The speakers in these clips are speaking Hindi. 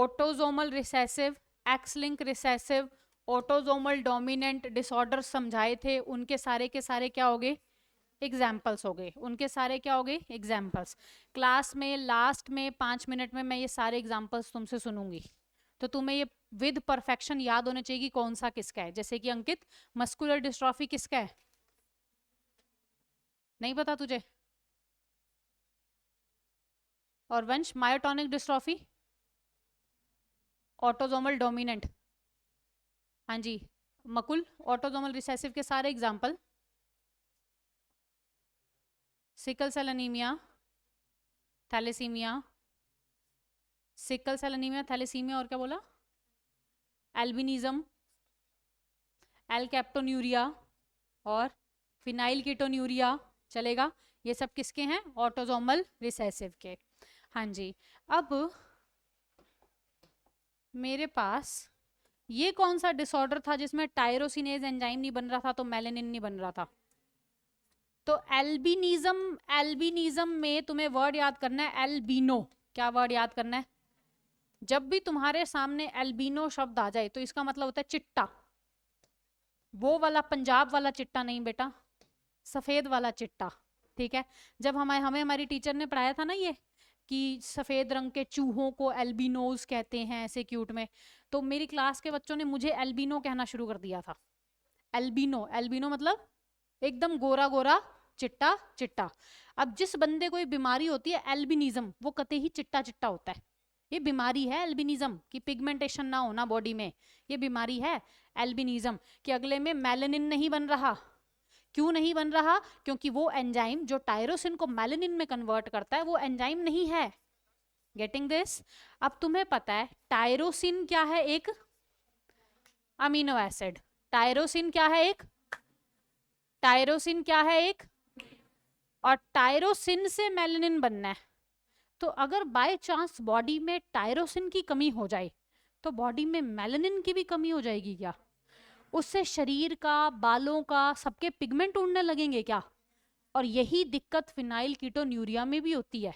Autosomal recessive, x link recessive, autosomal dominant disorder समझाए थे, उनके सारे के सारे क्या हो गए, एग्जाम्पल्स हो गए, उनके सारे क्या हो गए, एग्जाम्पल्स। क्लास में लास्ट में 5 मिनट में मैं ये सारे एग्जाम्पल्स तुमसे सुनूंगी, तो तुम्हें ये विद परफेक्शन याद होने चाहिए कि कौन सा किसका है। जैसे कि अंकित, मस्कुलर डिस्ट्रॉफी किसका है, नहीं पता तुझे? और वंश, मायोटोनिक डिस्ट्रॉफी ऑटोजोमल डोमिनेंट, हाँ जी। मकुल, ऑटोजोमल रिसेसिव के सारे example, sickle cell anaemia, thalassaemia, sickle cell anaemia, thalassaemia, और क्या बोला, एल्बिनिज्म, एलकैप्टोन्यूरिया और फिनाइल कीटोन्यूरिया, चलेगा? ये सब किसके हैं, ऑटोजोमल रिसेसिव के। हाँ जी। अब मेरे पास ये कौन सा डिसऑर्डर था जिसमें टायरोसिनेज एंजाइम नहीं बन रहा था तो मेलेनिन नहीं बन रहा था? तो एल्बिनिज्म, एल्बिनिज्म में तुम्हें वर्ड याद करना है एल्बिनो। क्या वर्ड याद करना है? जब भी तुम्हारे सामने एल्बिनो शब्द आ जाए तो इसका मतलब होता है चिट्टा। वो वाला पंजाब वाला चिट्टा नहीं बेटा, सफेद वाला चिट्टा, ठीक है? जब हमें हमें हमारी टीचर ने पढ़ाया था ना ये कि सफेद रंग के चूहों को एल्बिनोज कहते हैं ऐसे क्यूट में, तो मेरी क्लास के बच्चों ने मुझे एल्बिनो कहना शुरू कर दिया था। एल्बिनो, एल्बिनो मतलब एकदम गोरा गोरा चिट्टा चिट्टा। अब जिस बंदे को ये बीमारी होती है एल्बिनिज्म, वो कते ही चिट्टा चिट्टा होता है। ये बीमारी है एल्बिनिज्म की, पिगमेंटेशन ना होना बॉडी में, ये बीमारी है एल्बिनिज्म कि अगले में मेलानिन नहीं बन रहा। क्यों नहीं बन रहा? क्योंकि वो एंजाइम जो टायरोसिन को मेलानिन में कन्वर्ट करता है वो एंजाइम नहीं है। Getting this? अब तुम्हें पता है टायरोसिन क्या है, एक अमीनो एसिड। टायरोसिन क्या है, एक टायरोसिन क्या है, एक, और टायरोसिन से मेलानिन बनना है। तो अगर बाय चांस बॉडी में टायरोसिन की कमी हो जाए तो बॉडी में मेलानिन की भी कमी हो जाएगी क्या? उससे शरीर का, बालों का, सबके पिगमेंट उड़ने लगेंगे क्या? और यही दिक्कत फिनाइल कीटोन्यूरिया में भी होती है।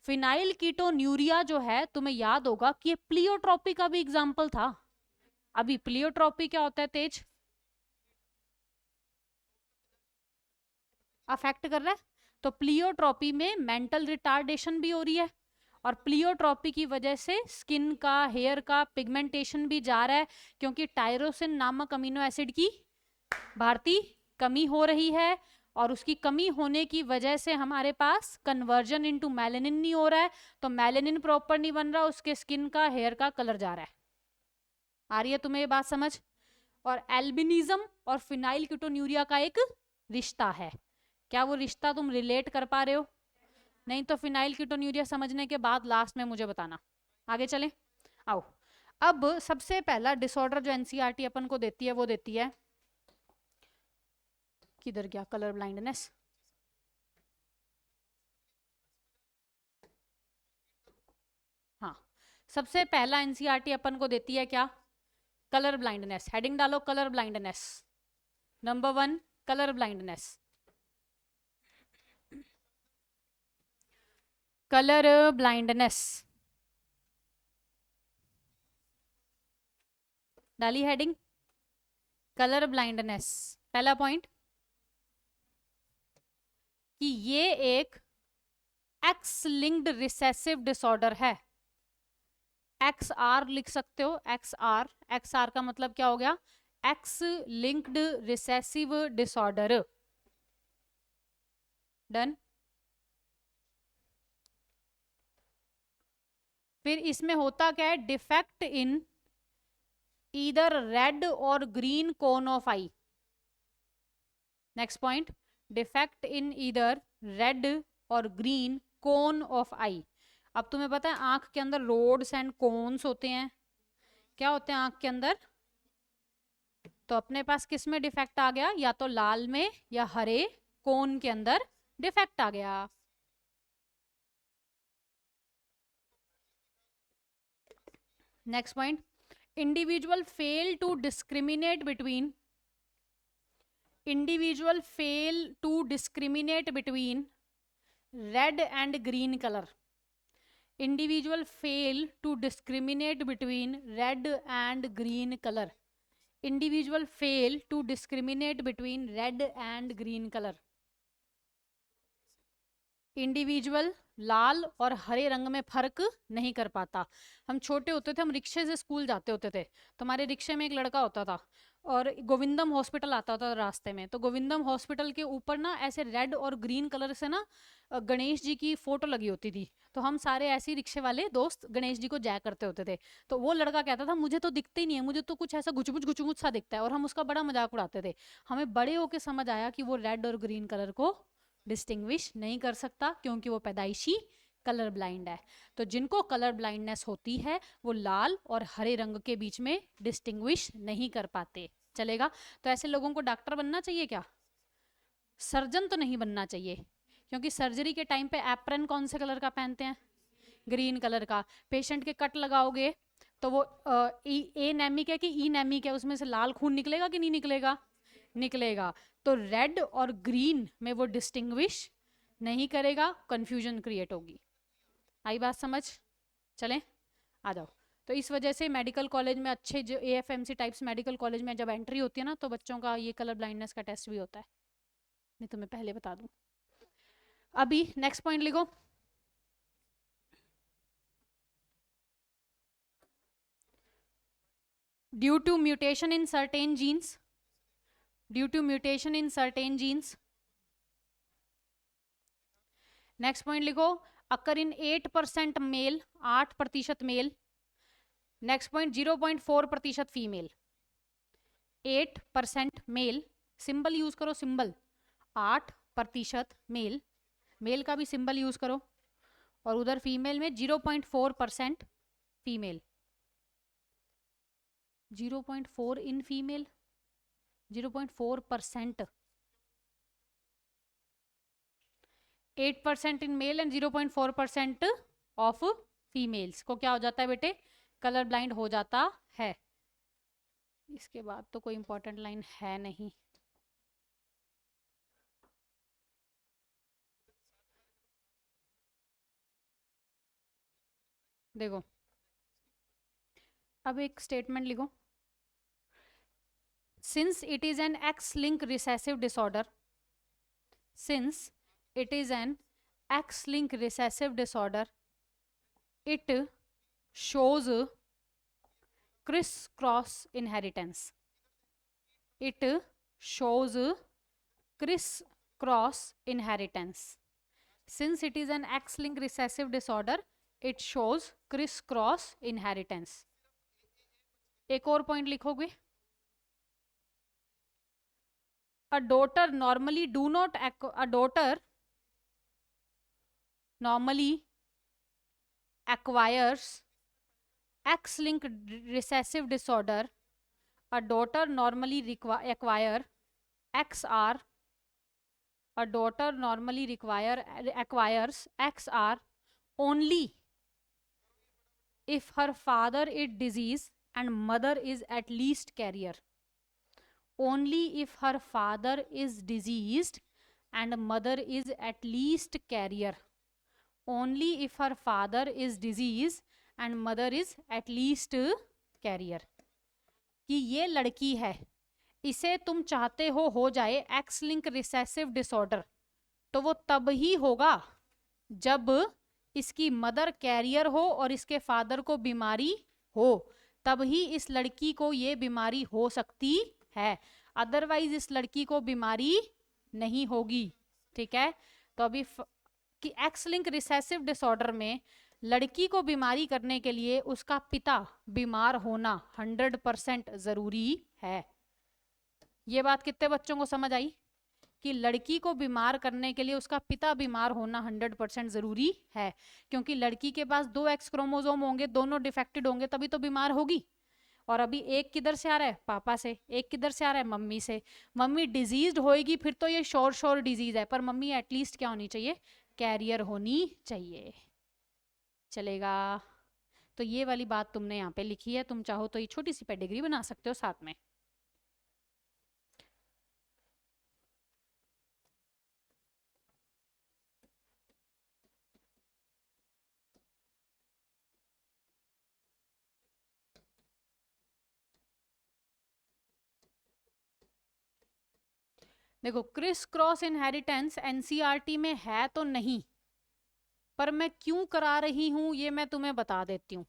फिनाइल कीटोन्यूरिया जो है, तुम्हें याद होगा कि ये प्लियोट्रॉपी का भी एग्जाम्पल था। अभी प्लियोट्रॉपी क्या होता है तेज? अफेक्ट कर रहा है। तो प्लियोट्रॉपी में मेंटल रिटार्डेशन भी हो रही है, और प्लियोट्रॉपी की वजह से स्किन का, हेयर का पिगमेंटेशन भी जा रहा है, क्योंकि टायरोसिन नामक अमीनो एसिड की भारतीय कमी हो रही है, और उसकी कमी होने की वजह से हमारे पास कन्वर्जन इनटू मेलानिन नहीं हो रहा है, तो मेलानिन प्रॉपर नहीं बन रहा, उसके स्किन का, हेयर का कलर जा रहा है। आ रही है तुम्हें ये बात समझ? और एल्बिनिज्म और फिनाइल कीटोन्यूरिया का एक रिश्ता है। क्या वो रिश्ता तुम रिलेट कर पा रहे हो? नहीं तो फिनाइल कीटोन्यूरिया समझने के बाद लास्ट में मुझे बताना। आगे चले, आओ। अब सबसे पहला डिसऑर्डर जो एनसीईआरटी अपन को देती है वो देती है, किधर गया, कलर ब्लाइंडनेस। हाँ, सबसे पहला एनसीईआरटी अपन को देती है क्या, कलर ब्लाइंडनेस। हेडिंग डालो, colour blindness. Number 1, colour blindness. Colour blindness डाली हेडिंग, कलर ब्लाइंडनेस। पहला पॉइंट कि ये एक एक्स लिंक्ड रिसेसिव डिसऑर्डर है। एक्स आर लिख सकते हो, एक्स आर। एक्स आर का मतलब क्या हो गया, x linked recessive disorder. Done. फिर इसमें होता क्या है, डिफेक्ट इन ईदर रेड और green cone of I. Next point, defect in either red और ग्रीन कोन ऑफ आई। अब तुम्हें पता है आंख के अंदर रोड्स एंड कोन्स होते हैं। क्या होते हैं आंख के अंदर? तो अपने पास किस में डिफेक्ट आ गया, या तो लाल में या हरे कोन के अंदर डिफेक्ट आ गया। Next point, individual fail to discriminate between, individual fail to discriminate between red and green colour. Individual fail to discriminate between red and green colour. Individual fail to discriminate between red and green colour. Individual लाल और हरे रंग में फर्क नहीं कर पाता. हम छोटे होते थे, हम रिक्शे से स्कूल जाते होते थे, तो हमारे रिक्शे में एक लड़का होता था और गोविंदम हॉस्पिटल आता था रास्ते में, तो गोविंदम हॉस्पिटल के ऊपर ना ऐसे रेड और ग्रीन कलर से ना गणेश जी की फोटो लगी होती थी. तो हम सारे ऐसे ही रिक्शे वाले दोस्त गणेश जी को जय करते होते थे. तो वो लड़का कहता था मुझे तो दिखते ही नहीं है, मुझे तो कुछ ऐसा गुचमुच सा दिखता है, और हम उसका बड़ा मजाक उड़ाते थे. हमें बड़े होके समझ आया कि वो रेड और ग्रीन कलर को डिस्टिंग्विश नहीं कर सकता क्योंकि वो पैदाइशी कलर ब्लाइंड है. तो जिनको कलर ब्लाइंडनेस होती है वो लाल और हरे रंग के बीच में डिस्टिंग्विश नहीं कर पाते. चलेगा? तो ऐसे लोगों को डॉक्टर बनना चाहिए क्या? सर्जन तो नहीं बनना चाहिए, क्योंकि सर्जरी के टाइम पे एप्रन कौन से कलर का पहनते हैं? ग्रीन कलर का. पेशेंट के कट लगाओगे तो वो ए नेमिक है कि ई नेमिक है, उसमें से लाल खून निकलेगा कि नहीं निकलेगा? निकलेगा. तो रेड और ग्रीन में वो डिस्टिंग्विश नहीं करेगा, कंफ्यूजन क्रिएट होगी. आई बात समझ? चलें, आ जाओ. तो इस वजह से मेडिकल कॉलेज में अच्छे जो एएफएमसी टाइप्स मेडिकल कॉलेज में जब एंट्री होती है ना, तो बच्चों का ये कलर ब्लाइंडनेस का टेस्ट भी होता है. नहीं तो मैं पहले बता दूं. अभी नेक्स्ट पॉइंट लिखो. Due to mutation in certain genes, due to mutation in certain genes. Next point लिखो. Occur in 8% male, 8% male. Next point 0.4% female. 8% male, symbol use करो, सिंबल. 8% मेल, मेल का भी सिंबल यूज करो. और उधर फीमेल में 0.4% female. 0.4 in female, 0.4%. 8% in male and 0.4% of females को क्या हो जाता है बेटे? कलर ब्लाइंड हो जाता है. इसके बाद तो कोई इंपॉर्टेंट लाइन है नहीं. देखो, अब एक स्टेटमेंट लिखो. Since it is an x link recessive disorder, since it is an X-linked recessive disorder, it shows criss-cross inheritance. It shows criss-cross inheritance. Since it is an X-linked recessive disorder, it shows criss-cross inheritance. एक और पॉइंट लिखोगे. A daughter normally do not a daughter normally acquires X-linked recessive disorder. A daughter normally acquire XR. A daughter normally acquires XR only if her father is disease and mother is at least carrier. Only if her father is diseased and mother is at least carrier. Only if her father is diseased and mother is at least carrier. कि ये लड़की है, इसे तुम चाहते हो जाए एक्स लिंक रिसेसिव डिसऑर्डर, तो वो तब ही होगा जब इसकी मदर कैरियर हो और इसके फादर को बीमारी हो, तब ही इस लड़की को ये बीमारी हो सकती है. अदरवाइज इस लड़की को बीमारी नहीं होगी. ठीक है? तो अभी कि एक्स लिंक रिसेसिव डिसऑर्डर में लड़की को बीमारी करने के लिए उसका पिता बीमार होना 100% जरूरी है. ये बात कितने बच्चों को समझ आई कि लड़की को बीमार करने के लिए उसका पिता बीमार होना 100% जरूरी है? क्योंकि लड़की के पास 2 एक्स क्रोमोसोम होंगे, दोनों डिफेक्टेड होंगे, तभी तो बीमार होगी. और अभी एक किधर से आ रहा है? पापा से. एक किधर से आ रहा है? मम्मी से. मम्मी डिजीज्ड होएगी फिर तो ये श्योर डिजीज है, पर मम्मी एटलीस्ट क्या होनी चाहिए? कैरियर होनी चाहिए. चलेगा? तो ये वाली बात तुमने यहाँ पे लिखी है. तुम चाहो तो ये छोटी सी पेडिग्री बना सकते हो साथ में. देखो क्रिस क्रॉस इनहेरिटेंस एनसीईआरटी में है तो नहीं, पर मैं क्यों करा रही हूं ये मैं तुम्हें बता देती हूँ।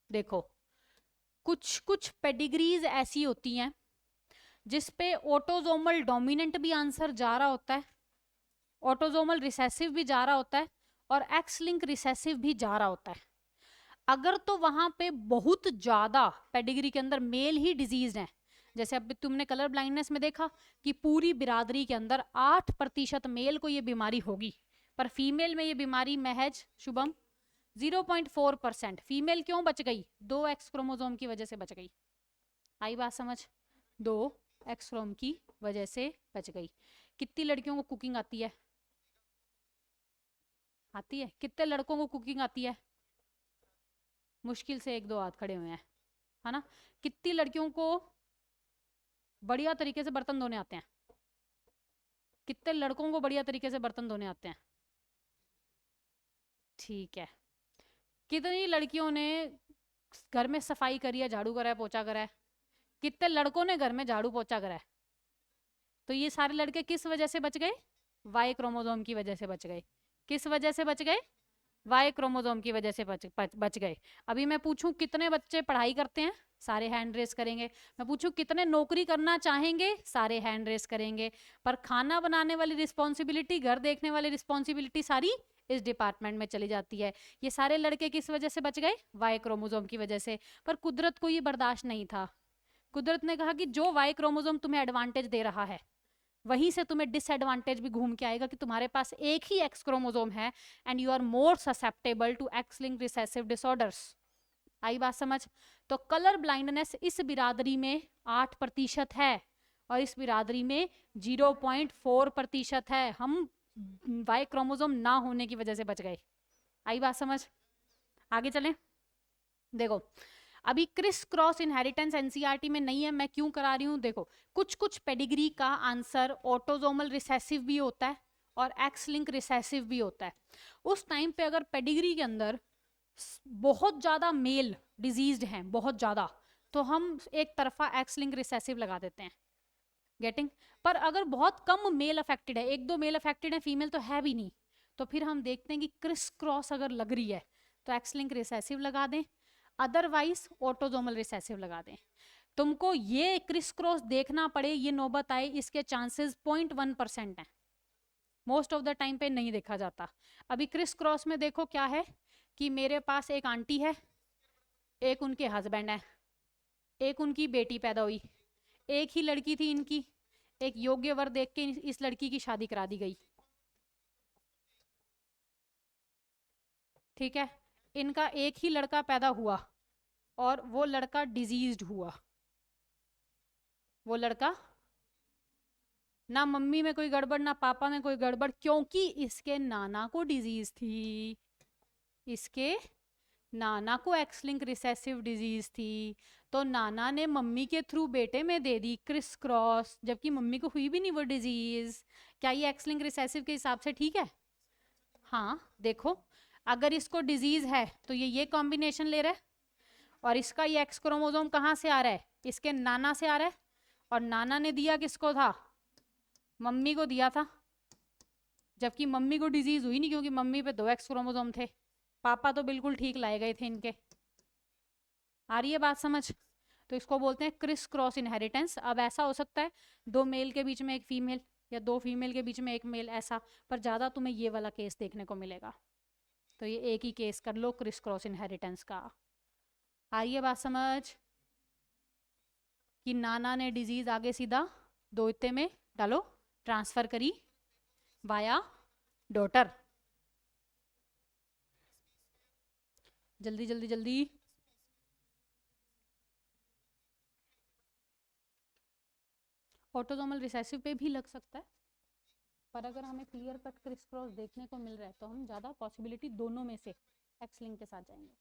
देखो कुछ कुछ पेडिग्रीज ऐसी होती हैं जिसपे ऑटोजोमल डोमिनेंट भी आंसर जा रहा होता है, ऑटोजोमल रिसेसिव भी जा रहा होता है, और एक्स लिंक रिसेसिव भी जा रहा होता है। अगर तो वहां पे बहुत ज्यादा पेडिग्री के अंदर मेल ही डिजीज है, जैसे अब तुमने कलर ब्लाइंडनेस में देखा कि पूरी बिरादरी के अंदर 8% मेल को ये बीमारी होगी, पर फीमेल में ये बीमारी महज शुभम 0.4%। फीमेल क्यों बच गई? 2 एक्स क्रोमोजोम की वजह से बच गई। आई बात समझ? 2 एक्स क्रोम की वजह से बच गई। कितनी लड़कियों को कुकिंग आती है? आती है। कितने लड़कों को कुकिंग आती है? मुश्किल से 1-2 हाथ खड़े हुए हैं, है ना। कितनी लड़कियों को बढ़िया तरीके से बर्तन धोने आते हैं? कितने लड़कों को बढ़िया तरीके से बर्तन धोने आते हैं? ठीक है। कितनी लड़कियों ने घर में सफाई करी है, झाड़ू करा है, पोछा करा है? कितने लड़कों ने घर में झाड़ू पोछा करा है? तो ये सारे लड़के किस वजह से बच गए? वाई क्रोमोसोम की वजह से बच गए। किस वजह से बच गए? वाई क्रोमोसोम की वजह से बच गए। अभी मैं पूछूं कितने बच्चे पढ़ाई करते हैं? सारे हैंड रेस करेंगे। मैं पूछूं कितने नौकरी करना चाहेंगे? सारे हैंड रेस करेंगे। पर खाना बनाने वाली रिस्पॉन्सिबिलिटी, घर देखने वाली रिस्पॉन्सिबिलिटी सारी इस डिपार्टमेंट में चली जाती है। ये सारे लड़के किस वजह से बच गए? वाई क्रोमोसोम की वजह से। पर कुदरत को ये बर्दाश्त नहीं था। कुदरत ने कहा कि जो वाई क्रोमोसोम तुम्हें एडवांटेज दे रहा है, वहीं से तुम्हें डिसएडवांटेज भी घूम के आएगा कि तुम्हारे पास एक ही एक्स क्रोमोसोम है and you are more susceptible to X link recessive disorders. आई बात समझ? तो कलर ब्लाइंडनेस इस बिरादरी में 8% है और इस बिरादरी में 0.4% है। हम वाई क्रोमोसोम ना होने की वजह से बच गए। आई बात समझ? आगे चलें। देखो अभी क्रिस क्रॉस इनहेरिटेंस एनसीईआरटी में नहीं है, मैं क्यों करा रही हूं? देखो कुछ कुछ पेडिग्री का आंसर ऑटोजोमल रिसेसिव भी होता है और एक्स लिंक रिसेसिव भी होता है। उस टाइम पे अगर पेडिग्री के अंदर बहुत ज्यादा मेल डिजीज्ड हैं, बहुत ज्यादा, तो हम एक तरफा एक्स लिंक रिसेसिव लगा देते हैं। गेटिंग? पर अगर बहुत कम मेल अफेक्टेड है, 1-2 मेल अफेक्टेड है, फीमेल तो है भी नहीं, तो फिर हम देखते हैं कि क्रिस क्रॉस अगर लग रही है तो एक्स लिंक रिसेसिव लगा दें, अदरवाइज ऑटोजोमल रिसेसिव लगा दें। तुमको ये क्रिस क्रॉस देखना पड़े, ये नौबत आए, इसके चांसेस 0.1% है। मोस्ट ऑफ द टाइम पे नहीं देखा जाता। अभी क्रिस क्रॉस में देखो क्या है कि मेरे पास एक आंटी है, एक उनके हस्बैंड है, एक उनकी बेटी पैदा हुई, एक ही लड़की थी इनकी, एक योग्य वर देख के इस लड़की की शादी करा दी गई। ठीक है। इनका एक ही लड़का पैदा हुआ और वो लड़का डिजीज्ड हुआ। वो लड़का, ना मम्मी में कोई गड़बड़ ना पापा में कोई गड़बड़, क्योंकि इसके नाना को डिजीज थी, इसके नाना को एक्स लिंक रिसेसिव डिजीज थी, तो नाना ने मम्मी के थ्रू बेटे में दे दी क्रिस क्रॉस, जबकि मम्मी को हुई भी नहीं वो डिजीज। क्या ये एक्स लिंक रिसेसिव के हिसाब से ठीक है? हाँ देखो, अगर इसको डिजीज है तो ये कॉम्बिनेशन ले रहा है, और इसका ये एक्स क्रोमोसोम कहाँ से आ रहा है? इसके नाना से आ रहा है, और नाना ने दिया किसको था? मम्मी को दिया था, जबकि मम्मी को डिजीज हुई नहीं क्योंकि मम्मी पे 2 एक्स क्रोमोसोम थे, पापा तो बिल्कुल ठीक लाए गए थे इनके। आ रही है बात समझ? तो इसको बोलते हैं क्रिस क्रॉस इनहेरिटेंस। अब ऐसा हो सकता है 2 मेल के बीच में एक फीमेल, या 2 फीमेल के बीच में एक मेल, ऐसा, पर ज्यादा तुम्हें ये वाला केस देखने को मिलेगा। तो ये एक ही केस कर लो क्रिस क्रॉस इनहेरिटेंस का। आ रही है बात समझ? कि नाना ने डिजीज आगे सीधा दोहिते में डालो, ट्रांसफर करी वाया डॉटर। जल्दी जल्दी जल्दी। ऑटोसोमल रिसेसिव पे भी लग सकता है, पर अगर हमें क्लियर कट क्रिस क्रॉस देखने को मिल रहा है तो हम ज़्यादा पॉसिबिलिटी दोनों में से एक्स लिंक के साथ जाएंगे।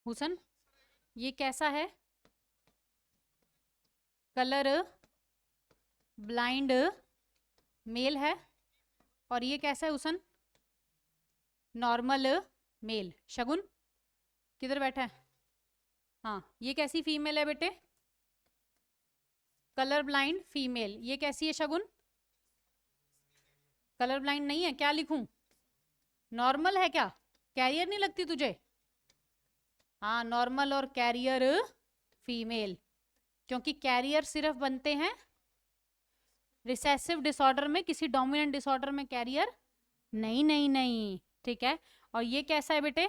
हुसन, ये कैसा है? कलर ब्लाइंड मेल है। और ये कैसा है हुसन? Normal mail. शगुन किधर बैठा है? हाँ, ये कैसी फीमेल है बेटे? Colour blind female. ये कैसी है शगुन? कलर ब्लाइंड नहीं है। क्या लिखूं? नॉर्मल है क्या? कैरियर नहीं लगती तुझे? हाँ, नॉर्मल और कैरियर फीमेल। क्योंकि कैरियर सिर्फ बनते हैं रिसेसिव डिसऑर्डर में, किसी डोमिनेंट डिसऑर्डर में कैरियर नहीं नहीं नहीं। ठीक है। और ये कैसा है बेटे?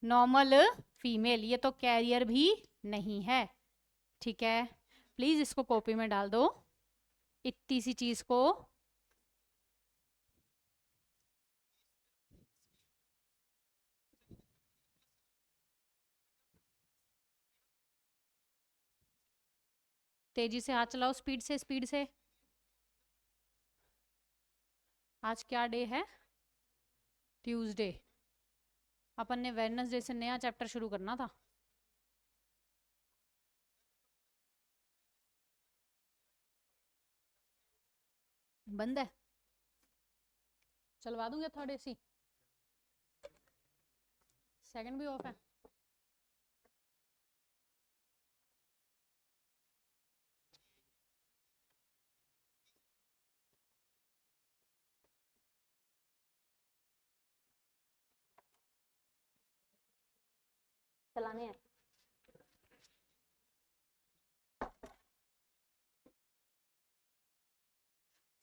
Normal female. ये तो कैरियर भी नहीं है। ठीक है, प्लीज इसको कॉपी में डाल दो, इतनी सी चीज को। तेजी से हाथ चलाओ, स्पीड से स्पीड से। आज क्या डे है? ट्यूसडे। अपन ने वेडनेसडे से नया चैप्टर शुरू करना था। बंद है? चलवा दूंगे थर्ड एसी। सेकंड भी ऑफ है। चलाने हैं।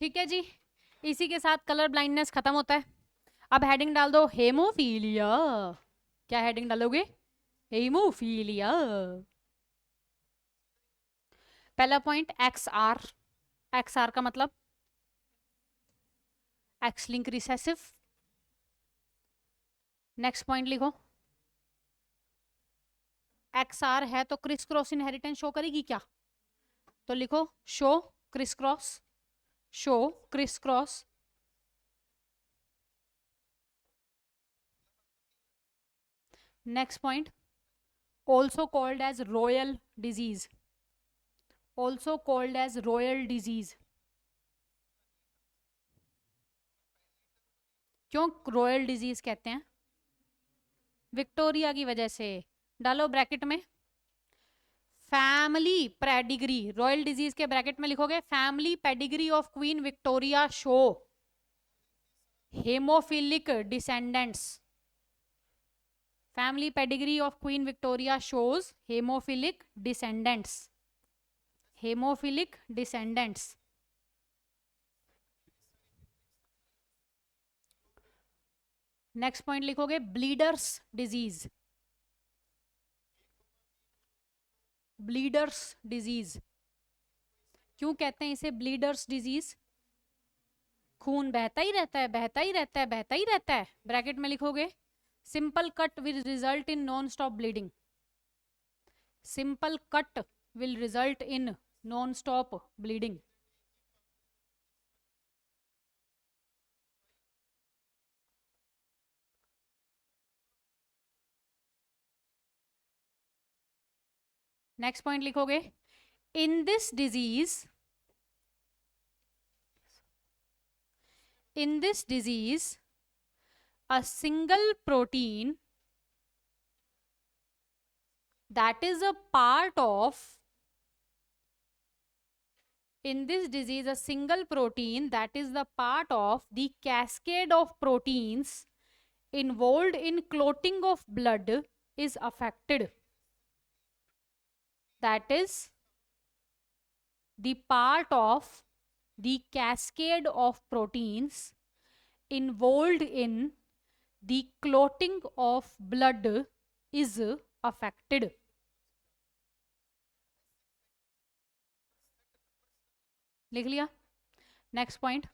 ठीक है जी, इसी के साथ कलर ब्लाइंडनेस खत्म होता है। अब हेडिंग डाल दो हेमोफीलिया। क्या हेडिंग डालोगे? हेमोफीलिया। पहला point X R. X R का मतलब X link recessive. Next point लिखो। एक्स आर है तो क्रिस क्रॉस इनहेरिटेंस शो करेगी क्या? तो लिखो show criss cross. Show criss cross. Next point, also called as royal disease। also called as royal disease। क्यों रॉयल डिजीज कहते हैं? विक्टोरिया की वजह से। डालो ब्रैकेट में फैमिली पेडिग्री। रॉयल डिजीज के ब्रैकेट में लिखोगे family pedigree of Queen Victoria show haemophilic descendants. Family pedigree of Queen Victoria shows haemophilic descendants. Haemophilic descendants. Next point लिखोगे ब्लीडर्स डिजीज। Bleeders disease. क्यों कहते हैं इसे ब्लीडर्स डिजीज? खून बहता ही रहता है, बहता ही रहता है, बहता ही रहता है। ब्रैकेट में लिखोगे simple cut will result in non stop bleeding. Simple cut will result in non stop bleeding. Next point लिखोगे in this disease, in this disease a single protein that is a part of, in this disease a single protein that is the part of the cascade of proteins involved in clotting of blood is affected। that is the part of the cascade of proteins involved in the clotting of blood is affected। लिख लिया? Next point,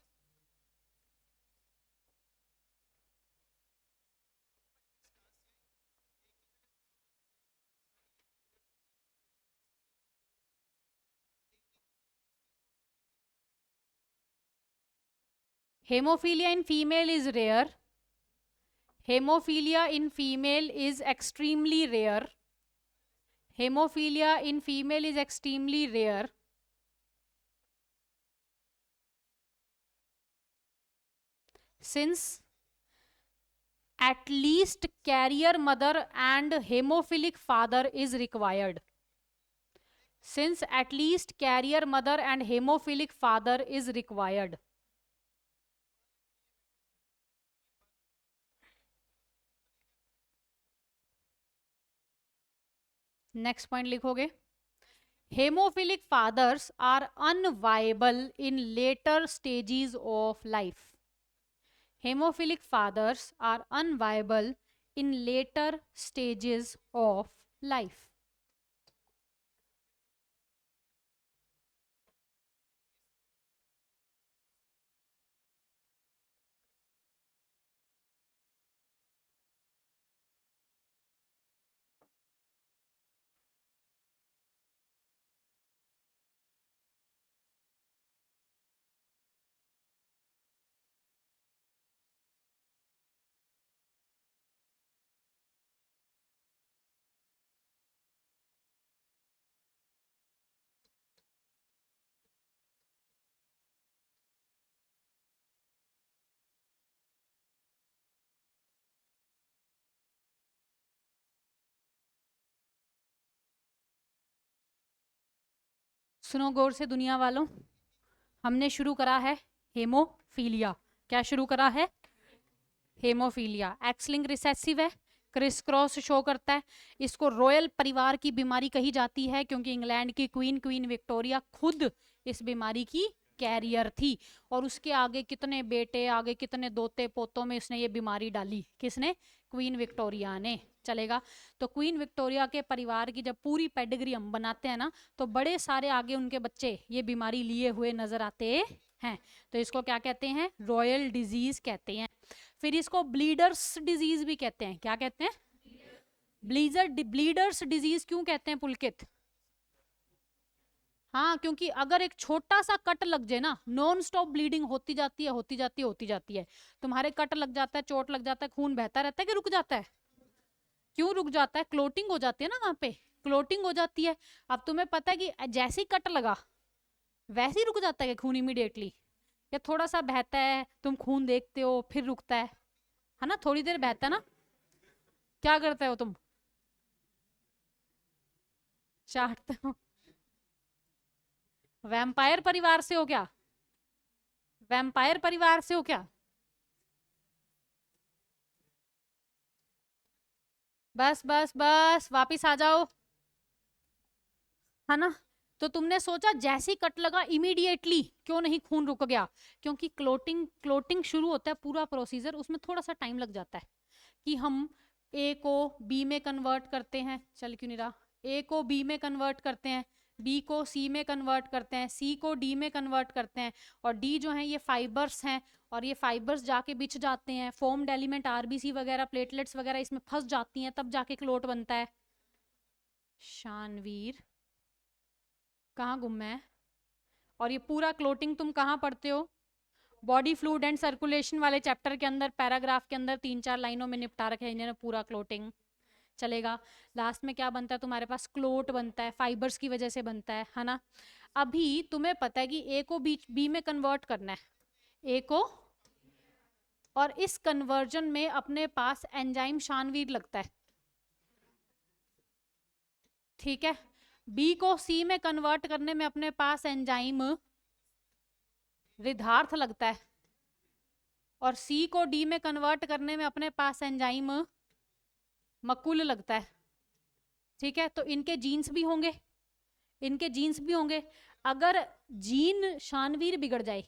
haemophilia in female is rare. Haemophilia in female is extremely rare. Haemophilia in female is extremely rare. Since at least carrier mother and hemophilic father is required. Since at least carrier mother and hemophilic father is required. Next point लिखोगे. Hemophilic fathers are unviable in later stages of life. Hemophilic fathers are unviable in later stages of life. सुनो गौर से दुनिया वालों, हमने शुरू करा है हेमोफीलिया. क्या शुरू करा है? हेमोफीलिया. एक्स लिंक रिसेसिव है, क्रिस क्रॉस शो करता है. इसको रॉयल परिवार की बीमारी कही जाती है क्योंकि इंग्लैंड की क्वीन विक्टोरिया खुद इस बीमारी की कैरियर थी. और उसके आगे कितने बेटे, आगे कितने दोते पोतों में इसने ये बीमारी डाली. किसने? क्वीन विक्टोरिया ने. चलेगा. तो क्वीन विक्टोरिया के परिवार की जब पूरी पेडिग्री हम बनाते हैं ना, तो बड़े सारे आगे उनके बच्चे ये बीमारी लिए हुए नजर आते हैं. तो इसको क्या कहते हैं? रॉयल डिजीज कहते हैं. फिर इसको ब्लीडर्स डिजीज भी कहते हैं. क्या कहते हैं? ब्लीडर्स डिजीज क्यों कहते हैं पुलकित? हाँ, क्योंकि अगर एक छोटा सा कट लग जाए ना, नॉन स्टॉप ब्लीडिंग होती जाती है, होती जाती है, होती जाती है. तुम्हारे कट लग जाता है, चोट लग जाता है, खून बहता रहता है कि रुक जाता है? क्यों रुक जाता है? क्लोटिंग हो जाती है ना, वहां पे क्लोटिंग हो जाती है. अब तुम्हें पता है कि जैसे ही कट लगा वैसे ही रुक जाता है कि खून इमीडिएटली, या थोड़ा सा बहता है, तुम खून देखते हो फिर रुकता है ना? थोड़ी देर बहता है ना. क्या करते हो तुम? चाटते हो. वैम्पायर परिवार से हो क्या? वैम्पायर परिवार से हो क्या? बस बस बस, वापिस आ जाओ. है ना? तो तुमने सोचा जैसे ही कट लगा इमीडिएटली क्यों नहीं खून रुक गया? क्योंकि क्लोटिंग क्लोटिंग शुरू होता है, पूरा प्रोसीजर, उसमें थोड़ा सा टाइम लग जाता है कि हम ए को बी में कन्वर्ट करते हैं. चल क्यों नहीं रहा? ए को बी में कन्वर्ट करते हैं, बी को सी में कन्वर्ट करते हैं, सी को डी में कन्वर्ट करते हैं. और डी जो है ये फाइबर्स हैं, और ये फाइबर्स जाके बिछ जाते हैं. फॉर्म्ड एलिमेंट आरबीसी वगैरह, प्लेटलेट्स वगैरह इसमें फंस जाती हैं, तब जाके क्लोट बनता है. शानवीर कहाँ गुम है? और ये पूरा क्लोटिंग तुम कहाँ पढ़ते हो? बॉडी फ्लूइड एंड सर्कुलेशन वाले चैप्टर के अंदर, पैराग्राफ के अंदर 3-4 लाइनों में निपटा रखे हैं इन्होंने पूरा क्लोटिंग. चलेगा. लास्ट में क्या बनता है तुम्हारे पास? क्लोट बनता है, फाइबर्स की वजह से बनता है ना? अभी तुम्हें पता है कि ए को बी में कन्वर्ट करना है, ए को, और इस कन्वर्जन में अपने पास एंजाइम शानवीर लगता है. ठीक है. बी को सी में कन्वर्ट करने में अपने पास एंजाइम रिधार्थ लगता है, और सी को डी में कन्वर्ट करने में अपने पास एंजाइम मकुल लगता है. ठीक है. तो इनके जीन्स भी होंगे, इनके जीन्स भी होंगे. अगर जीन शानवीर बिगड़ जाए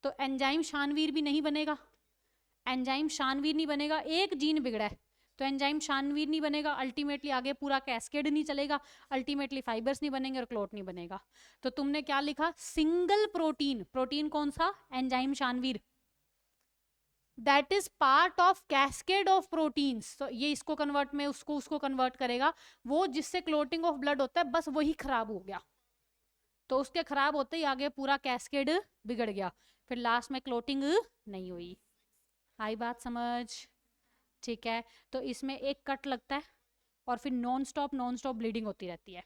तो एंजाइम शानवीर भी नहीं बनेगा. एंजाइम शानवीर नहीं बनेगा, एक जीन बिगड़ा है तो एंजाइम शानवीर नहीं बनेगा. अल्टीमेटली आगे पूरा कैस्केड नहीं चलेगा, अल्टीमेटली फाइबर्स नहीं बनेंगे और क्लोट नहीं बनेगा. तो तुमने क्या लिखा? Single protein. प्रोटीन कौन सा? एंजाइम शानवीर. That is part of cascade of proteins. तो ये इसको कन्वर्ट में उसको उसको कन्वर्ट करेगा. वो जिससे क्लोटिंग ऑफ ब्लड होता है बस वही खराब हो गया, तो उसके खराब होते ही आगे पूरा कैस्केड बिगड़ गया, फिर लास्ट में क्लोटिंग नहीं हुई. आई बात समझ? ठीक है, तो इसमें एक कट लगता है और फिर नॉन स्टॉप ब्लीडिंग होती रहती है।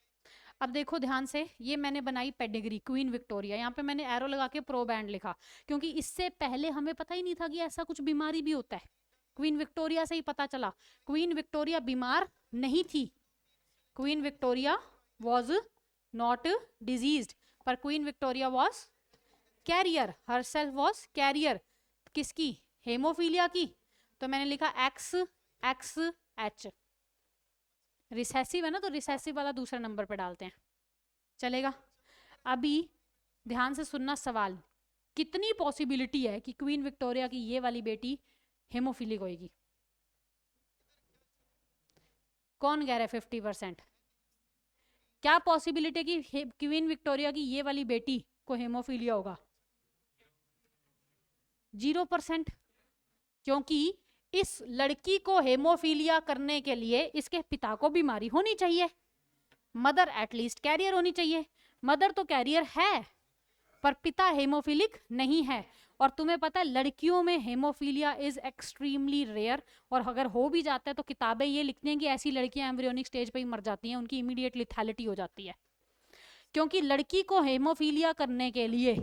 अब देखो ध्यान से, ये मैंने बनाई पेडिग्री क्वीन विक्टोरिया, यहाँ पे मैंने एरो लगा के प्रो बैंड लिखा, क्योंकि इससे पहले हमें पता ही नहीं था कि ऐसा कुछ बीमारी भी होता है। क्वीन विक्टोरिया से ही पता चला। क्वीन विक्टोरिया बीमार नहीं थी, Queen Victoria was not diseased, पर Queen Victoria was carrier, herself was carrier. किसकी? हेमोफीलिया की। तो मैंने लिखा एक्स एक्स एच, रिसेसिव है ना, तो रिसेसिव वाला दूसरे नंबर पे डालते हैं, चलेगा। अभी ध्यान से सुनना सवाल, कितनी पॉसिबिलिटी है कि क्वीन विक्टोरिया की ये वाली बेटी हेमोफिलिक होगी? कौन कह रहा है 50%? क्या पॉसिबिलिटी है कि क्वीन विक्टोरिया की ये वाली बेटी को हेमोफीलिया होगा? 0%। क्योंकि इस लड़की को हेमोफीलिया करने के लिए इसके पिता को बीमारी होनी चाहिए, मदर एटलीस्ट कैरियर होनी चाहिए। मदर तो कैरियर है पर पिता हेमोफिलिक नहीं है। और तुम्हें पता है लड़कियों में हेमोफीलिया इज एक्सट्रीमली रेयर, और अगर हो भी जाता है तो किताबें ये लिखती हैं कि ऐसी लड़कियां एम्ब्रियोनिक स्टेज पे ही मर जाती हैं, उनकी इमीडिएट लिथैलिटी हो जाती है। क्योंकि लड़की को हेमोफीलिया करने के लिए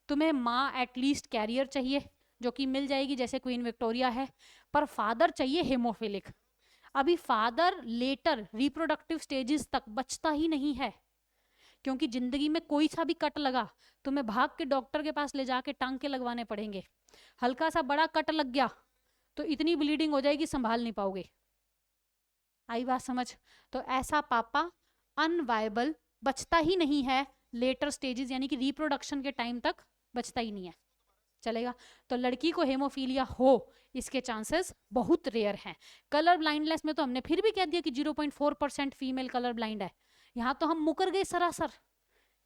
तुम्हें माँ एटलीस्ट कैरियर चाहिए, जो कि मिल जाएगी जैसे क्वीन विक्टोरिया है, पर फादर चाहिए हेमोफिलिक। अभी फादर लेटर रिप्रोडक्टिव स्टेजेस तक बचता ही नहीं है, क्योंकि जिंदगी में कोई सा भी कट लगा तुम्हें भाग के डॉक्टर के पास ले जाके टांके लगवाने पड़ेंगे। हल्का सा बड़ा कट लग गया तो इतनी ब्लीडिंग हो जाएगी संभाल नहीं पाओगे। आई बात समझ? तो ऐसा पापा अनवायबल बचता ही नहीं है, लेटर स्टेजेस यानी कि रिप्रोडक्शन के टाइम तक बचता ही नहीं है, चलेगा। तो लड़की को हेमोफीलिया हो इसके चांसेस बहुत रेयर हैं। कलर ब्लाइंडनेस में तो हमने फिर भी कह दिया कि 0.4% फीमेल कलर ब्लाइंड है, यहाँ तो हम मुकर गए सरासर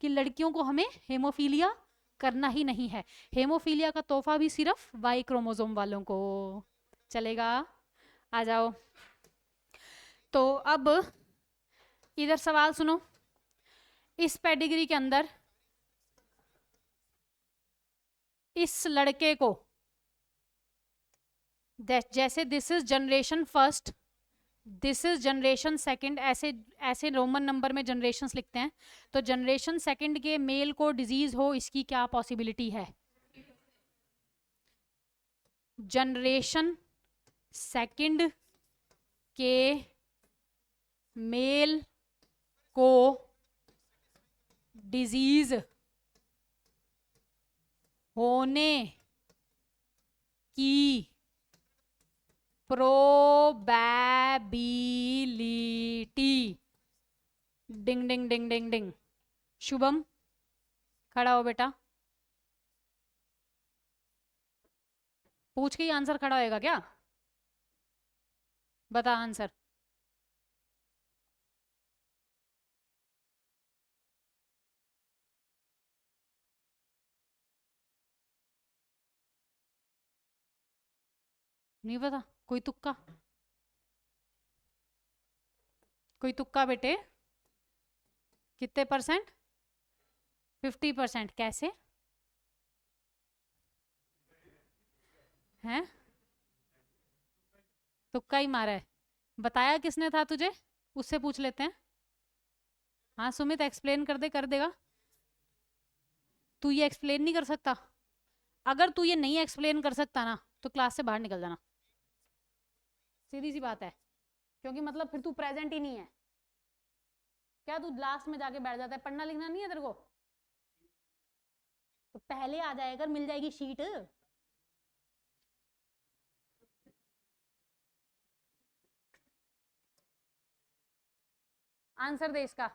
कि लड़कियों को हमें हेमोफीलिया करना ही नहीं है। हेमोफीलिया का तोहफा भी सिर्फ वाई क्रोमोसोम वालों को, चलेगा। आ जाओ। तो अब इधर सवाल सुनो, इस पेडिग्री के अंदर इस लड़के को जैसे this is generation first, this is generation second, ऐसे ऐसे रोमन नंबर में जनरेशंस लिखते हैं। तो जनरेशन सेकंड के मेल को डिजीज हो इसकी क्या पॉसिबिलिटी है? जनरेशन सेकंड के मेल को डिजीज होने की प्रोबेबिलिटी, डिंग डिंग डिंग डिंग डिंग। शुभम खड़ा हो बेटा, पूछ के ही आंसर खड़ा होएगा क्या? बता आंसर। नहीं पता? कोई तुक्का? कोई तुक्का बेटे? कितने परसेंट? 50%। कैसे हैं? तुक्का ही मारा है? बताया किसने था तुझे? उससे पूछ लेते हैं। हाँ सुमित एक्सप्लेन कर दे, कर देगा। तू ये एक्सप्लेन नहीं कर सकता? अगर तू ये नहीं एक्सप्लेन कर सकता ना तो क्लास से बाहर निकल जाना, सीधी सी बात है। क्योंकि मतलब फिर तू प्रेजेंट ही नहीं है। क्या तू लास्ट में जाके बैठ जाता है? पढ़ना लिखना नहीं है तेरे को? तो पहले आ जाएगा, मिल जाएगी शीट। आंसर दे इसका।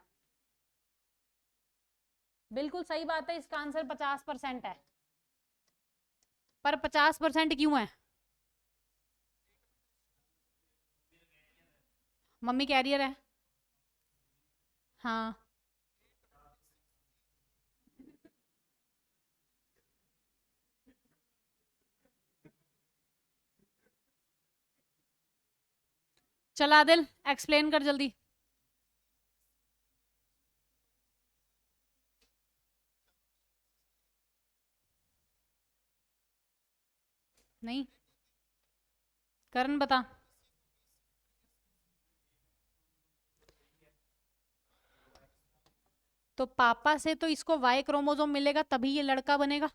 बिल्कुल सही बात है, इसका आंसर 50% है। पर 50% क्यों है? मम्मी कैरियर है। हाँ चल आदिल एक्सप्लेन कर जल्दी। नहीं, करण बता। तो पापा से तो इसको वाई क्रोमोसोम मिलेगा तभी ये लड़का बनेगा।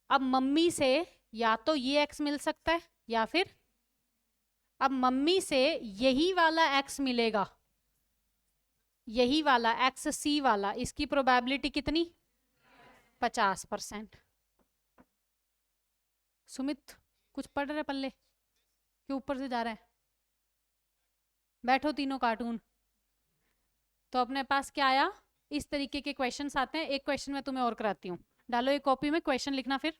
अब मम्मी से या तो ये एक्स मिल सकता है या फिर अब मम्मी से यही वाला एक्स मिलेगा, यही वाला एक्स सी वाला, इसकी प्रोबेबिलिटी कितनी? 50%। सुमित कुछ पढ़ रहे पल्ले के ऊपर से जा रहा है? बैठो तीनों कार्टून। तो अपने पास क्या आया? इस तरीके के क्वेश्चंस आते हैं। एक क्वेश्चन मैं तुम्हें और कराती हूँ, डालो एक कॉपी में क्वेश्चन लिखना फिर।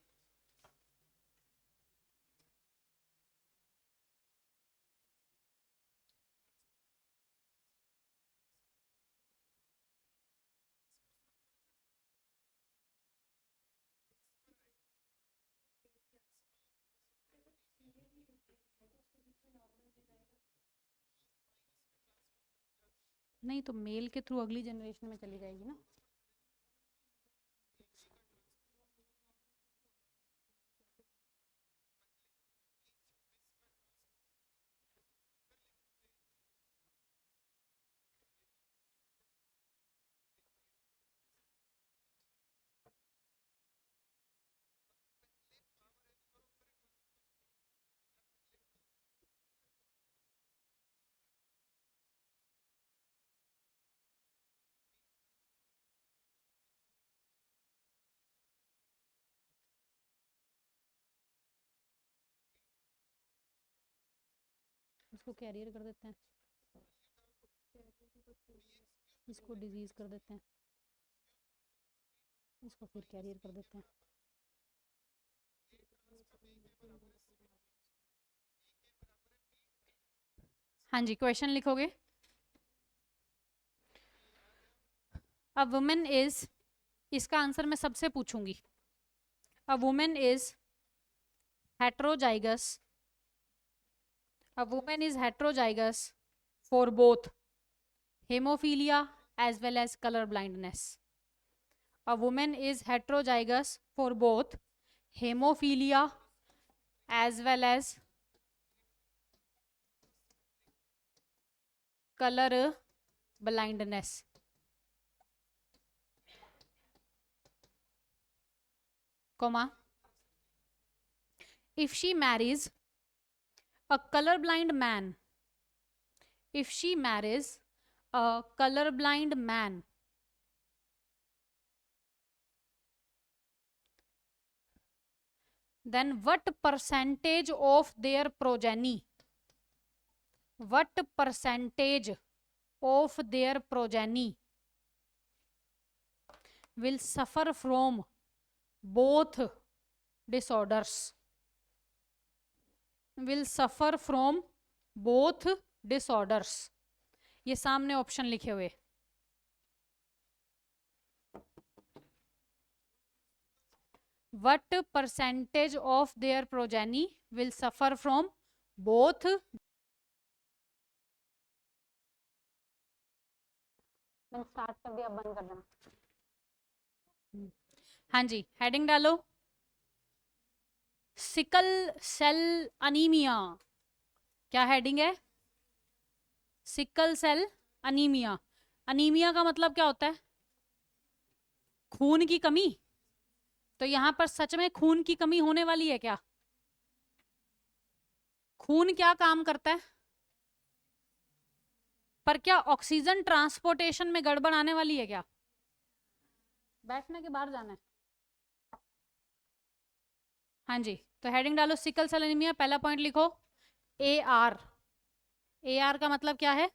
नहीं तो मेल के थ्रू अगली जनरेशन में चली जाएगी ना। इसको कैरियर कर देते हैं, इसको डिजीज कर देते हैं, इसको फिर कैरियर कर देते हैं। हाँ जी, क्वेश्चन लिखोगे। अ वुमेन इज, इसका आंसर मैं सबसे पूछूंगी। A women is heterozygous, a women is heterozygous for both haemophilia as well as color blindness. A woman is heterozygous for both hemophilia as well as color blindness. Comma. If she marries a colorblind man, if she marries a colorblind man, then what percentage of their progeny, what percentage of their progeny will suffer from both disorders, will suffer from both disorders? ये सामने ऑप्शन लिखे हुए। What percentage of their progeny will suffer from both? Start कर दिया, बंद कर देना। हाँ जी, हेडिंग डालो। Sickle cell anaemia. क्या हेडिंग है? Sickle cell anaemia. अनीमिया का मतलब क्या होता है? खून की कमी। तो यहां पर सच में खून की कमी होने वाली है क्या? खून क्या काम करता है? पर क्या ऑक्सीजन ट्रांसपोर्टेशन में गड़बड़ आने वाली है क्या? बैठने के बाहर जाना है। हाँ जी, तो हेडिंग डालो सिकल सेल एनीमिया। पहला पॉइंट लिखो AR। AR का मतलब क्या है?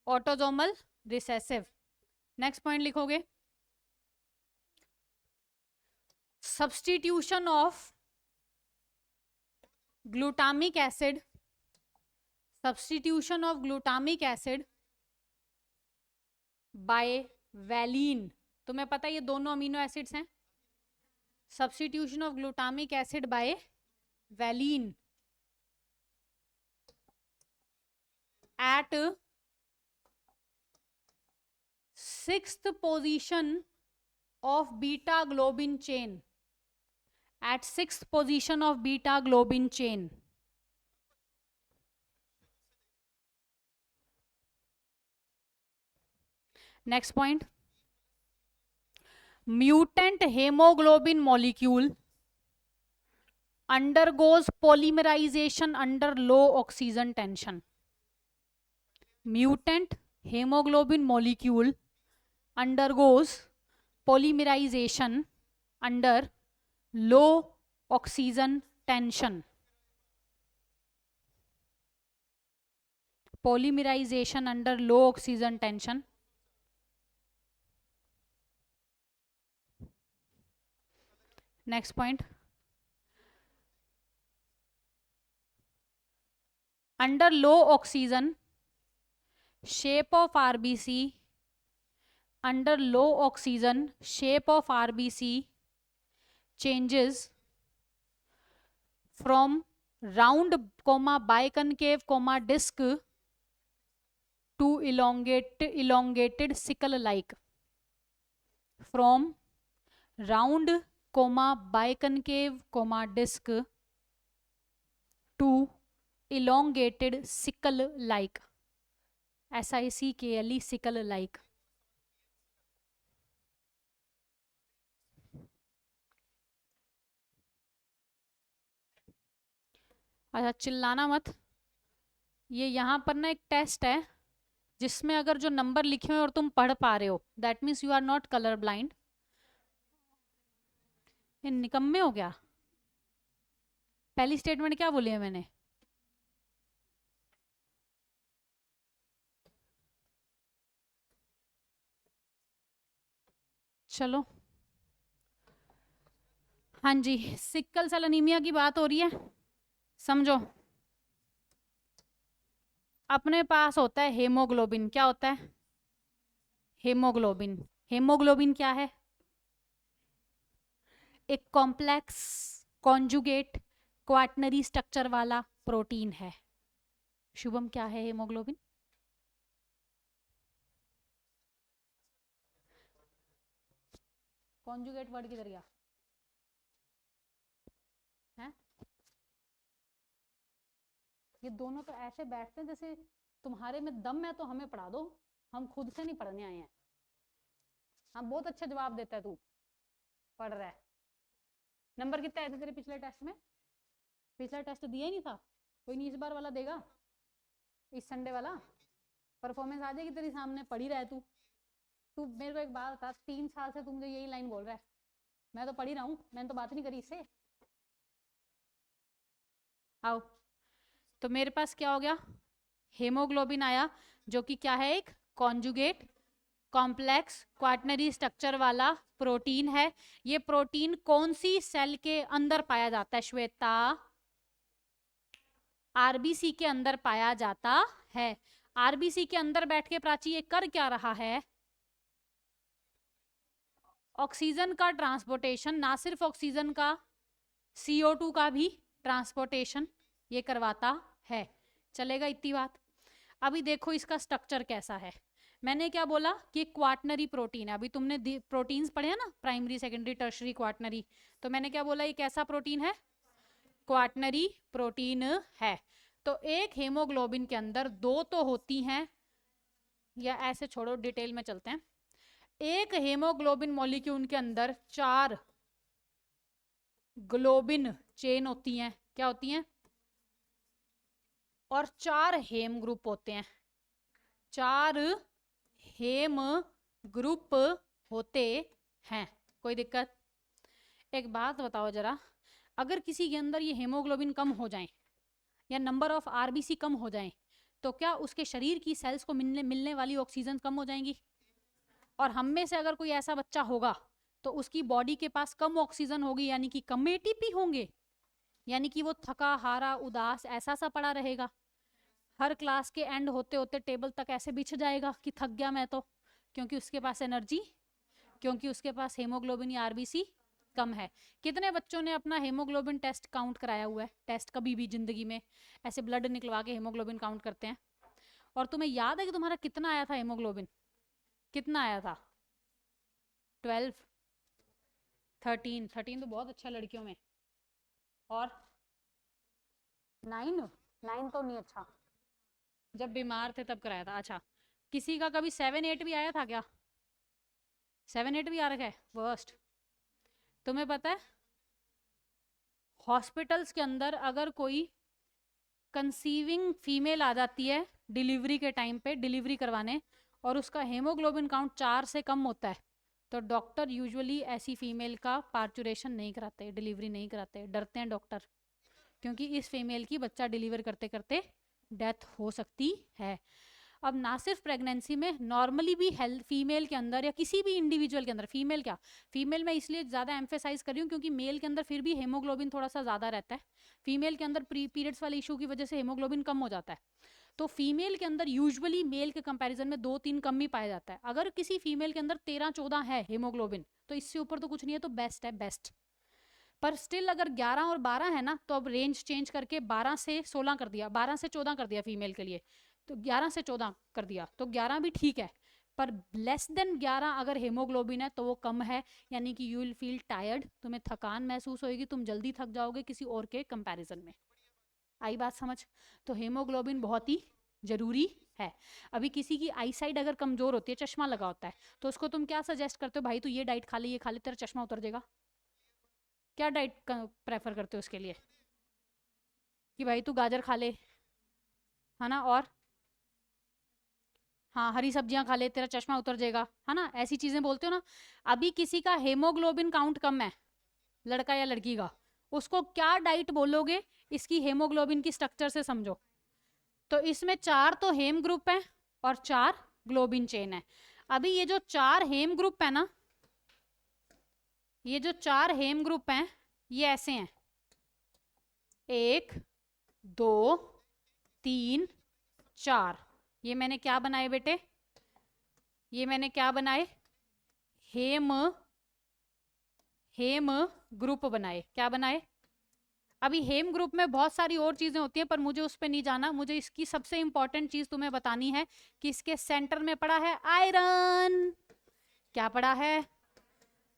Autosomal recessive. नेक्स्ट पॉइंट लिखोगे substitution of glutamic acid, substitution of glutamic acid by valine. तुम्हें पता है ये दोनों अमीनो एसिड्स हैं। Substitution of glutamic acid by valine at 6th position of beta globin chain, at 6th position of beta globin chain. Next point, mutant haemoglobin molecule undergoes polymerization under low oxygen tension. Mutant hemoglobin molecule undergoes polymerization under low oxygen tension. Polymerization under low oxygen tension. Next point, under low oxygen, shape of RBC, under low oxygen, shape of RBC changes from round comma biconcave comma disc to elongated sickle like. From round comma biconcave comma disc to elongated sickle like, SICKLE sickle like. अच्छा चिल्लाना मत, ये यहाँ पर ना एक टेस्ट है जिसमें अगर जो नंबर लिखे हुए और तुम पढ़ पा रहे हो, that means you are not colour blind. ये निकम्मे हो गया, पहली स्टेटमेंट क्या बोली है मैंने? चलो हाँ जी, सिकल सेल एनीमिया की बात हो रही है, समझो। अपने पास होता है हेमोग्लोबिन, क्या होता है? हेमोग्लोबिन। हेमोग्लोबिन क्या है? एक कॉम्प्लेक्स कॉन्जुगेट क्वाटनरी स्ट्रक्चर वाला प्रोटीन है। शुभम क्या है हेमोग्लोबिन? कॉन्जुगेट वर्ड किधर गया है? ये दोनों तो ऐसे बैठते हैं जैसे तुम्हारे में दम है तो हमें पढ़ा दो, हम खुद से नहीं पढ़ने आए हैं। हाँ बहुत अच्छा जवाब देता है तू, पढ़ रहा है। नंबर कितने आए थे तेरे पिछले टेस्ट में? पिछला टेस्ट दिया ही नहीं था, कोई नहीं इस बार वाला देगा? इस संडे वाला परफॉर्मेंस आ जाएगी तेरी सामने, पढ़ ही रहा है तू। तू मेरे को एक बात बता, 3 साल से तू मुझे यही लाइन बोल रहा है, मैं तो पढ़ ही रहा हूँ, मैंने तो बात नहीं करी इससे। आओ, तो मेरे पास क्या हो गया? हेमोग्लोबिन आया, जो कि क्या है? एक कॉन्जुगेट कॉम्प्लेक्स क्वाटनरी स्ट्रक्चर वाला प्रोटीन है। ये प्रोटीन कौन सी सेल के अंदर पाया जाता है श्वेता? आरबीसी के अंदर पाया जाता है। आरबीसी के अंदर बैठ के प्राची ये कर क्या रहा है? ऑक्सीजन का ट्रांसपोर्टेशन, ना सिर्फ ऑक्सीजन का, CO2 का भी ट्रांसपोर्टेशन ये करवाता है। चलेगा इतनी बात? अभी देखो इसका स्ट्रक्चर कैसा है। मैंने क्या बोला कि क्वाटनरी प्रोटीन है। अभी तुमने प्रोटीन्स पढ़े हैं ना, प्राइमरी सेकेंडरी टर्शरी क्वाटनरी, तो मैंने क्या बोला, ये कैसा प्रोटीन है? क्वाटनरी प्रोटीन है। तो एक हेमोग्लोबिन के अंदर दो तो होती हैं, या ऐसे छोड़ो डिटेल में चलते हैं, एक हेमोग्लोबिन मॉलिक्यूल के अंदर 4 ग्लोबिन चेन होती हैं। क्या होती हैं? और 4 हेम ग्रुप होते हैं। 4 हेम ग्रुप होते हैं। कोई दिक्कत? एक बात बताओ जरा, अगर किसी के अंदर ये हेमोग्लोबिन कम हो जाए या नंबर ऑफ आरबीसी कम हो जाए, तो क्या उसके शरीर की सेल्स को मिलने वाली ऑक्सीजन कम हो जाएंगी? और हम में से अगर कोई ऐसा बच्चा होगा तो उसकी बॉडी के पास कम ऑक्सीजन होगी, यानी कि कम एटीपी होंगे, यानी कि वो थका हारा उदास ऐसा सा पड़ा रहेगा। हर क्लास के एंड होते होते टेबल तक ऐसे बिछ जाएगा कि थक गया मैं तो, क्योंकि उसके पास एनर्जी, क्योंकि उसके पास हेमोग्लोबिन या आरबीसी कम है। कितने बच्चों ने अपना हेमोग्लोबिन टेस्ट काउंट कराया हुआ है? टेस्ट कभी भी जिंदगी में ऐसे ब्लड निकलवा के हेमोग्लोबिन काउंट करते हैं? और तुम्हें याद है कि तुम्हारा कितना आया था हेमोग्लोबिन? कितना आया था? 12, 13? 13 तो बहुत अच्छा लड़कियों में। और 9? 9 तो नहीं अच्छा, जब बीमार थे तब कराया था। अच्छा किसी का कभी 7-8 भी आया था क्या? 7-8 भी आ रखा है, वर्स्ट। तुम्हें पता है हॉस्पिटल्स के अंदर अगर कोई कंसीविंग फीमेल आ जाती है डिलीवरी के टाइम पे डिलीवरी करवाने, और उसका हेमोग्लोबिन काउंट 4 से कम होता है, तो डॉक्टर यूजुअली ऐसी फीमेल का पार्चुरेशन नहीं कराते, डिलीवरी नहीं कराते, डरते हैं डॉक्टर, क्योंकि इस फीमेल की बच्चा डिलीवर करते करते डेथ हो सकती है। अब ना सिर्फ प्रेगनेंसी में, नॉर्मली भी हेल्थ फीमेल के अंदर या किसी भी इंडिविजुअल के अंदर, फीमेल क्या, फीमेल में इसलिए ज़्यादा एम्फेसाइज कर रही हूँ क्योंकि मेल के अंदर फिर भी हेमोग्लोबिन थोड़ा सा ज़्यादा रहता है, फीमेल के अंदर पीरियड्स वाले इशू की वजह से हेमोग्लोबिन कम हो जाता है। तो फीमेल के अंदर यूजुअली मेल के कंपैरिजन में 2-3 कम ही पाया जाता है। अगर किसी फीमेल के अंदर 13-14 है हेमोग्लोबिन, तो इससे ऊपर तो कुछ नहीं है, तो बेस्ट है, बेस्ट। पर स्टिल अगर 11 और 12 है ना, तो अब रेंज चेंज करके 12 से 16 कर दिया, 12 से 14 कर दिया फीमेल के लिए, तो 11 से 14 कर दिया, तो 11 भी ठीक है। पर लेस देन 11 अगर हेमोग्लोबिन है तो वो कम है, यानी कि यू विल फील टायर्ड, तुम्हें थकान महसूस होगी, तुम जल्दी थक जाओगे किसी और के कंपैरिजन में। आई बात समझ? तो हेमोग्लोबिन बहुत ही जरूरी है। अभी किसी की आई साइड अगर कमजोर होती है, चश्मा लगा होता है, तो उसको तुम क्या सजेस्ट करते हो, भाई तू ये डाइट खा ले, ये खा ले, तेरा चश्मा उतर जाएगा? क्या डाइट प्रेफर करते हो उसके लिए? कि भाई तू गाजर खा ले, है ना, और हाँ हरी सब्जियां खा ले, तेरा चश्मा उतर जाएगा, है ना, ऐसी चीजें बोलते हो ना। अभी किसी का हेमोग्लोबिन काउंट कम है, लड़का या लड़की का, उसको क्या डाइट बोलोगे? इसकी हेमोग्लोबिन की स्ट्रक्चर से समझो। तो इसमें 4 तो हेम ग्रुप है और 4 ग्लोबिन चेन है। अभी ये जो 4 हेम ग्रुप है ना, ये जो 4 हेम ग्रुप हैं, ये ऐसे हैं, 1 2 3 4। ये मैंने क्या बनाए बेटे? ये मैंने क्या बनाए? हेम हेम ग्रुप बनाए। क्या बनाए? अभी हेम ग्रुप में बहुत सारी और चीजें होती हैं, पर मुझे उस पर नहीं जाना, मुझे इसकी सबसे इंपॉर्टेंट चीज तुम्हें बतानी है कि इसके सेंटर में पड़ा है आयरन। क्या पड़ा है?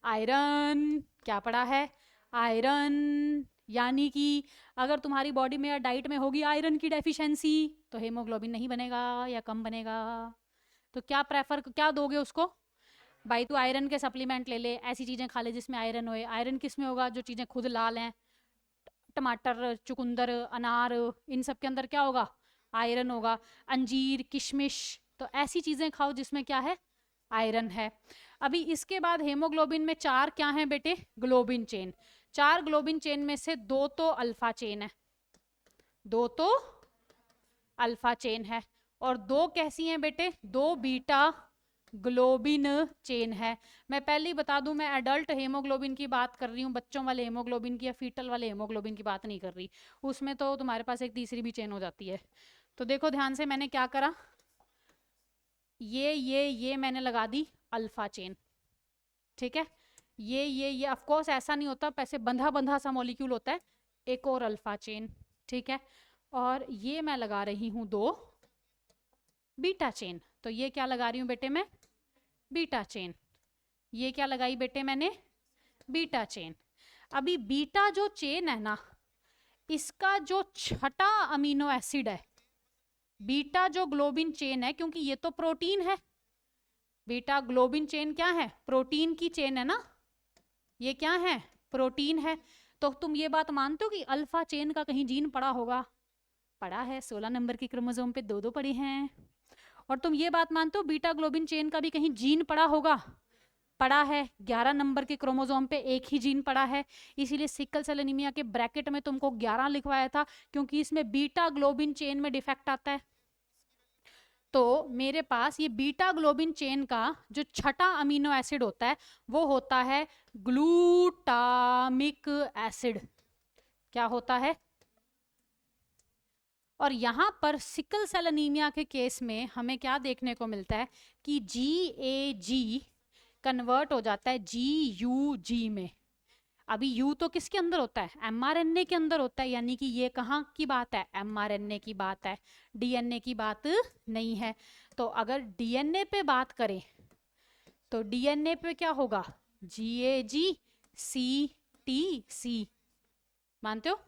आयरन। क्या पड़ा है? आयरन। यानी कि अगर तुम्हारी बॉडी में या डाइट में होगी आयरन की डेफिशिएंसी, तो हेमोग्लोबिन नहीं बनेगा या कम बनेगा। तो क्या दोगे उसको? भाई तू आयरन के सप्लीमेंट ले ले, ऐसी चीजें खा ले जिसमें आयरन होए। आयरन किस में होगा? जो चीजें खुद लाल हैं, टमाटर, चुकंदर, अनार, इन सब के अंदर क्या होगा? आयरन होगा। अंजीर, किशमिश, तो ऐसी चीजें खाओ जिसमें क्या है? आयरन है। अभी इसके बाद हेमोग्लोबिन में 4 क्या है बेटे? Globin chain. 4 ग्लोबिन चेन में से 2 तो अल्फा चेन है, 2 तो अल्फा चेन है, और 2 कैसी हैं बेटे? 2 बीटा ग्लोबिन चेन है। मैं पहले ही बता दूं, मैं एडल्ट हेमोग्लोबिन की बात कर रही हूँ, बच्चों वाले हेमोग्लोबिन की या फीटल वाले हेमोग्लोबिन की बात नहीं कर रही। उसमें तो तुम्हारे पास एक तीसरी भी चेन हो जाती है। तो देखो ध्यान से, मैंने क्या करा, ये मैंने लगा दी अल्फा चेन, ठीक है। ये ऑफ कोर्स ऐसा नहीं होता, पैसे बंधा बंधा सा मॉलिक्यूल होता है, एक और अल्फा चेन, ठीक है। और ये मैं लगा रही हूँ 2 बीटा चेन। तो ये क्या लगा रही हूँ बेटे मैं? Beta chain. ये क्या लगाई बेटे मैंने? Beta chain. अभी बीटा जो चेन है ना, इसका जो छठा अमीनो एसिड है, बीटा जो ग्लोबिन चेन है, क्योंकि ये तो प्रोटीन है, बीटा ग्लोबिन चेन क्या है? प्रोटीन की चेन है ना, ये क्या है? प्रोटीन है। तो तुम ये बात मानते हो कि अल्फा चेन का कहीं जीन पड़ा होगा? पड़ा है, 16 नंबर के क्रोमोसोम पे 2 पड़े हैं। और तुम ये बात मानते हो बीटा ग्लोबिन चेन का भी कहीं जीन पड़ा होगा? पड़ा है, 11 नंबर के क्रोमोसोम पे एक ही जीन पड़ा है। इसीलिए सिकल सेल एनीमिया के ब्रैकेट में तुमको 11 लिखवाया था, क्योंकि इसमें बीटा ग्लोबिन चेन में डिफेक्ट आता है। तो मेरे पास ये बीटा ग्लोबिन चेन का जो छठा अमीनो एसिड होता है, वो होता है ग्लूटामिक एसिड। क्या होता है? और यहां पर सिकल सेल एनीमिया के केस में हमें क्या देखने को मिलता है कि GAG कन्वर्ट हो जाता है GUG में। अभी यू तो किसके अंदर होता है? mRNA के अंदर होता है, यानी कि ये कहाँ की बात है? mRNA की बात है, DNA की बात नहीं है। तो अगर DNA पे बात करें तो DNA पे क्या होगा? GAG CTC। मानते हो?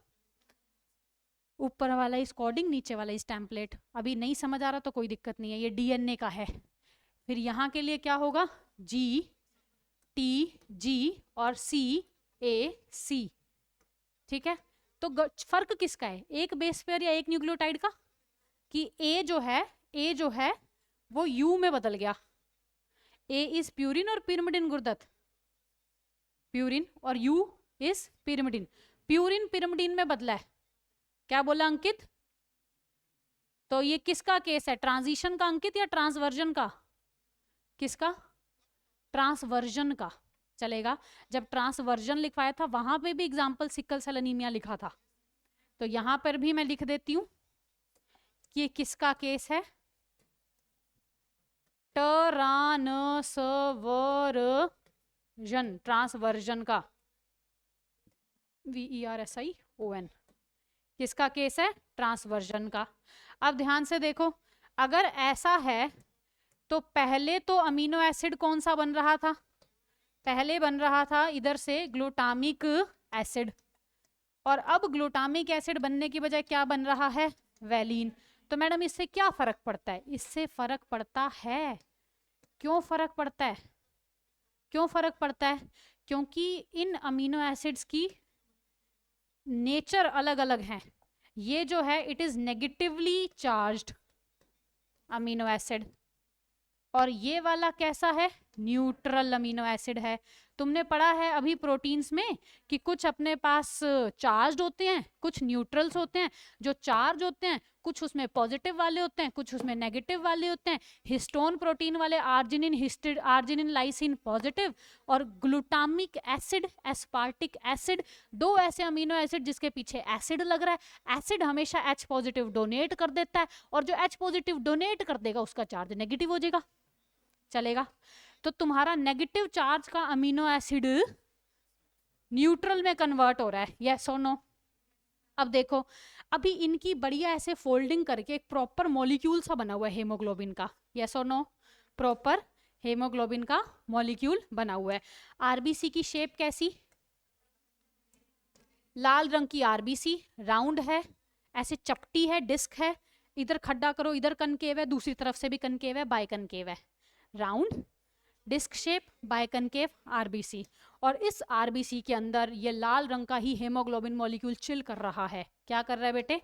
ऊपर वाला इज कोडिंग, नीचे वाला इज टेम्पलेट। अभी नहीं समझ आ रहा तो कोई दिक्कत नहीं है, ये डीएनए का है। फिर यहाँ के लिए क्या होगा, जी टी जी और सी ए सी। ठीक है, तो फर्क किसका है, एक बेस पेयर या एक न्यूक्लियोटाइड का, कि ए जो है वो यू में बदल गया। ए इज प्यूरिन और पिरिमिडिन गुरुदत्त, प्यूरिन, और you is pyrimidine, purine pyrimidine में बदला है। क्या बोला अंकित? तो ये किसका केस है, ट्रांजिशन का अंकित या ट्रांसवर्जन का? किसका? ट्रांसवर्जन का चलेगा। जब ट्रांसवर्जन लिखवाया था वहां पे भी एग्जाम्पल सिकल सेल एनीमिया लिखा था, तो यहां पर भी मैं लिख देती हूं कि ये किसका केस है, ट्रांसवर्जन, ट्रांसवर्जन का, VERSION, किसका केस है, ट्रांसवर्जन का। अब ध्यान से देखो, अगर ऐसा है तो पहले तो अमीनो एसिड कौन सा बन रहा था, पहले बन रहा था इधर से ग्लूटामिक एसिड, और अब ग्लूटामिक एसिड बनने की बजाय क्या बन रहा है, वैलीन। तो मैडम इससे क्या फर्क पड़ता है, इससे फर्क पड़ता है। क्यों फर्क पड़ता है, क्यों फर्क पड़ता है? क्योंकि इन अमीनो एसिड्स की नेचर अलग अलग हैं। ये जो है it is negatively charged amino acid, और ये वाला कैसा है, न्यूट्रल अमीनो एसिड है। तुमने पढ़ा है अभी प्रोटीन्स में कि कुछ अपने पास चार्ज्ड होते हैं, कुछ न्यूट्रल्स होते हैं। जो चार्ज होते हैं कुछ उसमें पॉजिटिव वाले होते हैं, कुछ उसमें नेगेटिव वाले होते हैं। हिस्टोन प्रोटीन वाले आर्जिनिन, हिस्टिड, आर्जिनिन लाइसिन पॉजिटिव, और ग्लूटामिक एसिड, एस्पार्टिक एसिड, दो ऐसे अमीनो एसिड जिसके पीछे एसिड लग रहा है। एसिड हमेशा H पॉजिटिव डोनेट कर देता है, और जो H पॉजिटिव डोनेट कर देगा उसका चार्ज नेगेटिव हो जाएगा, चलेगा। तो तुम्हारा नेगेटिव चार्ज का अमीनो एसिड न्यूट्रल में कन्वर्ट हो रहा है, यस और नो? अब देखो, अभी इनकी बढ़िया ऐसे फोल्डिंग करके एक प्रॉपर मॉलिक्यूल सा बना हुआ है हेमोग्लोबिन का, यस और नो? प्रॉपर हेमोग्लोबिन का मॉलिक्यूल बना हुआ है। आरबीसी की शेप कैसी, लाल रंग की आरबीसी, राउंड है, ऐसे चपटी है, डिस्क है, इधर खड्डा करो, इधर कनकेव है, दूसरी तरफ से भी कनकेव है, बाइकनकेव है, round disc shape, biconcave RBC. और इस आरबीसी के अंदर ये लाल रंग का ही हेमोग्लोबिन मॉलिक्यूल चिल कर रहा है। क्या कर रहा है बेटे,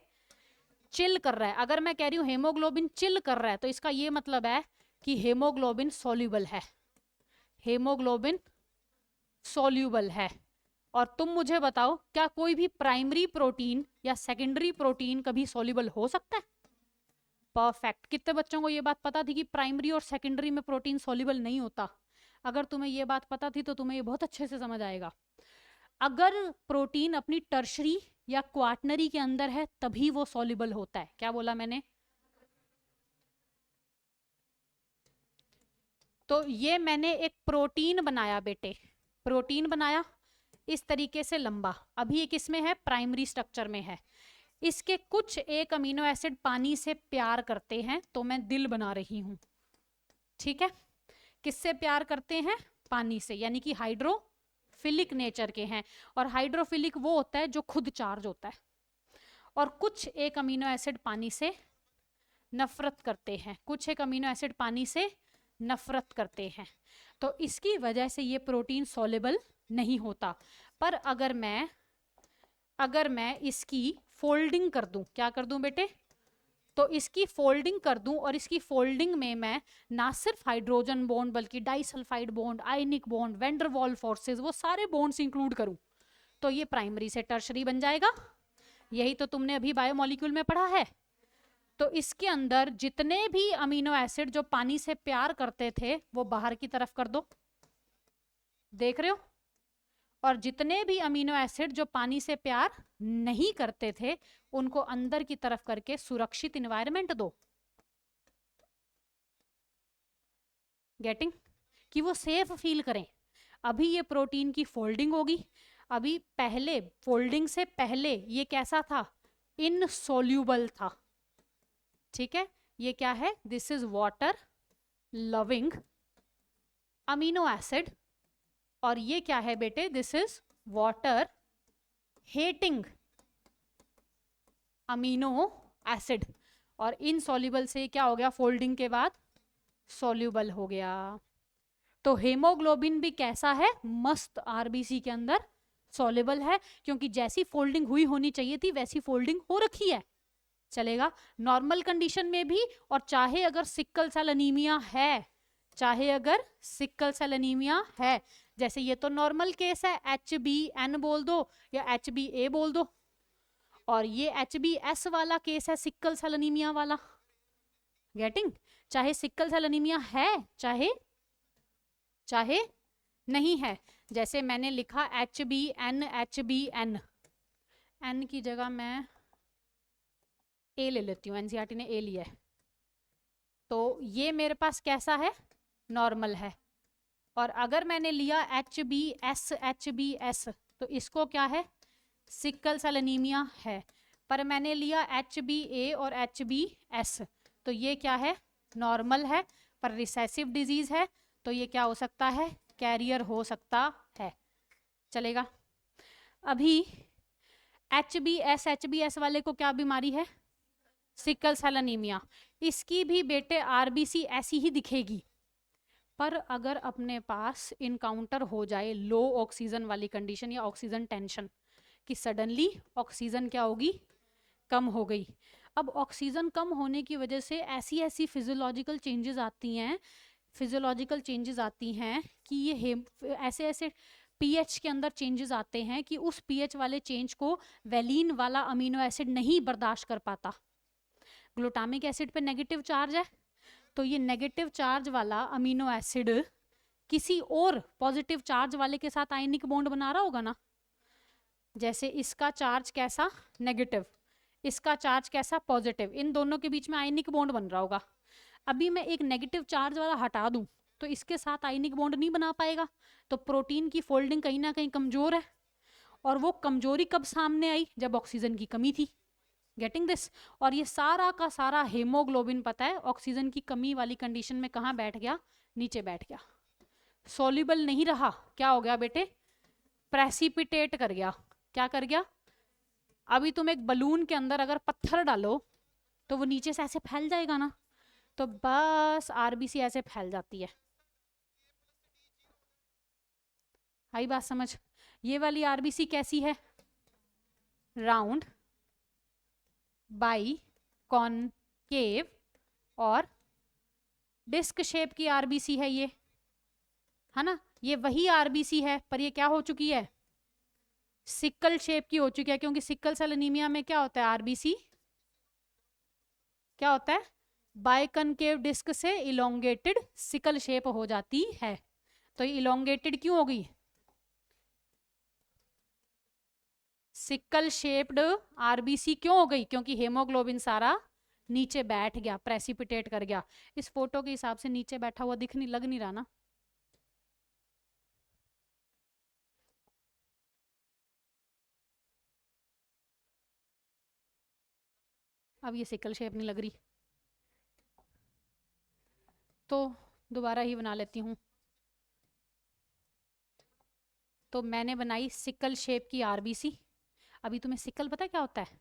चिल कर रहा है। अगर मैं कह रही हूं हेमोग्लोबिन चिल कर रहा है तो इसका ये मतलब है कि हेमोग्लोबिन सॉल्यूबल है, हेमोग्लोबिन सॉल्यूबल है। और तुम मुझे बताओ, क्या कोई भी प्राइमरी प्रोटीन या सेकेंडरी प्रोटीन कभी सॉल्यूबल हो सकता है? परफेक्ट। कितने बच्चों को ये बात पता थी कि प्राइमरी और सेकेंडरी में प्रोटीन सॉल्युबल नहीं होता? अगर तुम्हें ये बात पता थी तो तुम्हें ये बहुत अच्छे से समझ आएगा। अगर प्रोटीन अपनी टर्शरी या क्वार्टनरी के अंदर है तभी वो सॉल्युबल होता है। क्या बोला मैंने? तो ये मैंने एक प्रोटीन बनाया बेटे, प्रोटीन बनाया इस तरीके से लंबा। अभी ये किसमें है, प्राइमरी स्ट्रक्चर में है। इसके कुछ एक अमीनो एसिड पानी से प्यार करते हैं, तो मैं दिल बना रही हूं। ठीक है, किससे प्यार करते हैं, पानी से, यानी कि हाइड्रोफिलिक नेचर के हैं। और हाइड्रोफिलिक वो होता है जो खुद चार्ज होता है। और कुछ एक अमीनो एसिड पानी से नफरत करते हैं, कुछ एक अमीनो एसिड पानी से नफरत करते हैं। तो इसकी वजह से ये प्रोटीन सॉल्युबल नहीं होता। पर अगर मैं इसकी फोल्डिंग कर दूं, क्या कर दूं बेटे, तो इसकी फोल्डिंग कर दूं, और इसकी फोल्डिंग में मैं ना सिर्फ हाइड्रोजन बॉन्ड बल्कि disulphide bond, ionic bond, vendor wall forces, वो सारे बॉन्ड्स इंक्लूड करूं, तो ये प्राइमरी से टर्शरी बन जाएगा। यही तो तुमने अभी बायोमोलिक्यूल में पढ़ा है। तो इसके अंदर जितने भी अमीनो एसिड जो पानी से प्यार करते थे वो बाहर की तरफ कर दो, देख रहे हो? और जितने भी अमीनो एसिड जो पानी से प्यार नहीं करते थे उनको अंदर की तरफ करके सुरक्षित इन्वायरमेंट दो। गेटिंग? कि वो सेफ फील करें। अभी ये प्रोटीन की फोल्डिंग होगी। अभी पहले फोल्डिंग से पहले ये कैसा था, इनसोल्यूबल था। ठीक है, ये क्या है, this is water loving amino acid. और ये क्या है बेटे, this is water hating amino acid, और इनसॉल्युबल से क्या हो गया, फोल्डिंग के बाद सॉल्युबल हो गया। तो हेमोग्लोबिन भी कैसा है, मस्त आरबीसी के अंदर सॉल्युबल है, क्योंकि जैसी फोल्डिंग हुई होनी चाहिए थी वैसी फोल्डिंग हो रखी है। चलेगा नॉर्मल कंडीशन में भी, और चाहे अगर सिक्कल सेल अनीमिया है, चाहे अगर सिक्कल सेल अनीमिया है, जैसे ये तो नॉर्मल केस है, HbN बोल दो या HbA बोल दो, और ये HbS वाला केस है सिक्कल सेल अनीमिया वाला। गेटिंग? चाहे सिक्कल सेल अनीमिया है, चाहे चाहे नहीं है, जैसे मैंने लिखा HbN HbN, N की जगह मैं A ले लेती हूँ, एनसीईआरटी ने A लिया है, तो ये मेरे पास कैसा है, नॉर्मल है। और अगर मैंने लिया HbS तो इसको क्या है, सिक्कल सेल अनीमिया है। पर मैंने लिया HbA और HbS तो ये क्या है, नॉर्मल है, पर रिसेसिव डिजीज है, तो ये क्या हो सकता है, कैरियर हो सकता है। चलेगा? अभी HbS वाले को क्या बीमारी है, सिक्कल सेल अनीमिया। इसकी भी बेटे आरबीसी ऐसी ही दिखेगी, पर अगर अपने पास इनकाउंटर हो जाए लो ऑक्सीजन वाली कंडीशन या ऑक्सीजन टेंशन, कि सडनली ऑक्सीजन क्या होगी, कम हो गई। अब ऑक्सीजन कम होने की वजह से ऐसी ऐसी फिजियोलॉजिकल चेंजेस आती हैं, कि ये ऐसे ऐसे पीएच के अंदर चेंजेस आते हैं कि उस पीएच वाले चेंज को वेलिन वाला अमीनो एसिड नहीं बर्दाश्त कर पाता। ग्लूटामिक एसिड पे नेगेटिव चार्ज है, तो ये नेगेटिव चार्ज वाला अमीनो एसिड किसी और पॉजिटिव चार्ज वाले के साथ आयनिक बॉन्ड बना रहा होगा ना। जैसे इसका चार्ज कैसा, नेगेटिव, इसका चार्ज कैसा, पॉजिटिव, इन दोनों के बीच में आयनिक बॉन्ड बन रहा होगा। अभी मैं एक नेगेटिव चार्ज वाला हटा दूं तो इसके साथ आयनिक बॉन्ड नहीं बना पाएगा, तो प्रोटीन की फोल्डिंग कहीं ना कहीं कमजोर है, और वो कमजोरी कब सामने आई, जब ऑक्सीजन की कमी थी। Getting this? और ये सारा का सारा हेमोग्लोबिन पता है ऑक्सीजन की कमी वाली कंडीशन में कहाँ बैठ गया, नीचे बैठ गया, सॉल्युबल नहीं रहा, क्या हो गया बेटे, प्रेसिपिटेट कर गया। क्या कर गया? अभी तुम एक बलून के अंदर अगर पत्थर डालो तो वो नीचे से ऐसे फैल जाएगा ना, तो बस आरबीसी ऐसे फैल जाती है। आई बात समझ? ये वाली आरबीसी कैसी है, राउंड, बाई कॉनकेव और डिस्क शेप की आरबीसी है ये, है ना। ये वही आरबीसी है, पर ये क्या हो चुकी है, सिक्कल शेप की हो चुकी है, क्योंकि सिक्कल सेल एनीमिया में क्या होता है, आरबीसी क्या होता है, बाइकनकेव डिस्क से इलोंगेटेड सिकल शेप हो जाती है। तो ये इलोंगेटेड क्यों हो गई, सिक्कल शेप्ड आरबीसी क्यों हो गई, क्योंकि हेमोग्लोबिन सारा नीचे बैठ गया, प्रेसिपिटेट कर गया। इस फोटो के हिसाब से नीचे बैठा हुआ दिख नहीं, लग नहीं रहा ना। अब ये सिकल शेप नहीं लग रही, तो दोबारा ही बना लेती हूँ। तो मैंने बनाई सिकल शेप की आरबीसी। अभी तुम्हें सिकल पता है क्या होता है,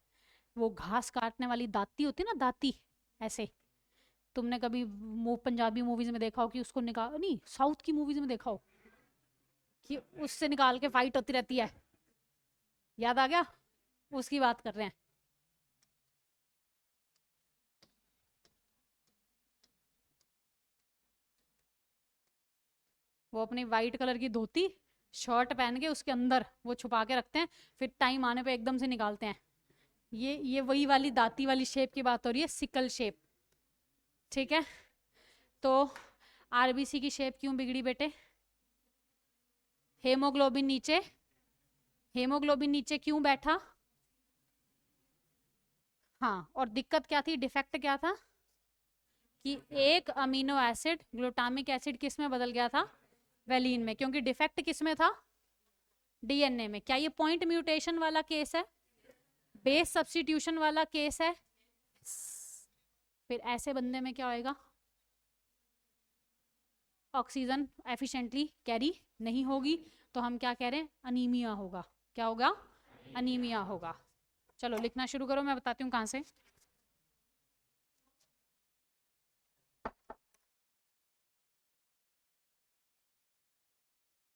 वो घास काटने वाली दाती होती है ना, दाती ऐसे, तुमने कभी पंजाबी मूवीज में देखा हो कि उसको निकाल, नहीं साउथ की मूवीज में देखा हो कि उससे निकाल के फाइट होती रहती है, याद आ गया, उसकी बात कर रहे हैं। वो अपनी वाइट कलर की धोती शर्ट पहन के उसके अंदर वो छुपा के रखते हैं, फिर टाइम आने पे एकदम से निकालते हैं। ये वही वाली दाती वाली शेप की बात हो रही है, सिकल शेप। ठीक है, तो आरबीसी की शेप क्यों बिगड़ी बेटे, हेमोग्लोबिन नीचे, हेमोग्लोबिन नीचे क्यों बैठा, हाँ, और दिक्कत क्या थी, डिफेक्ट क्या था, कि एक अमीनो एसिड ग्लूटामिक एसिड किस में बदल गया था, वेलिन में, क्योंकि डिफेक्ट किस में था, डीएनए में। क्या ये पॉइंट म्यूटेशन वाला केस है, बेस सब्स्टिट्यूशन वाला केस है? फिर ऐसे बंदे में क्या होएगा, ऑक्सीजन एफिशिएंटली कैरी नहीं होगी, तो हम क्या कह रहे हैं, अनीमिया होगा। क्या होगा, अनीमिया होगा। चलो लिखना शुरू करो, मैं बताती हूँ कहाँ से।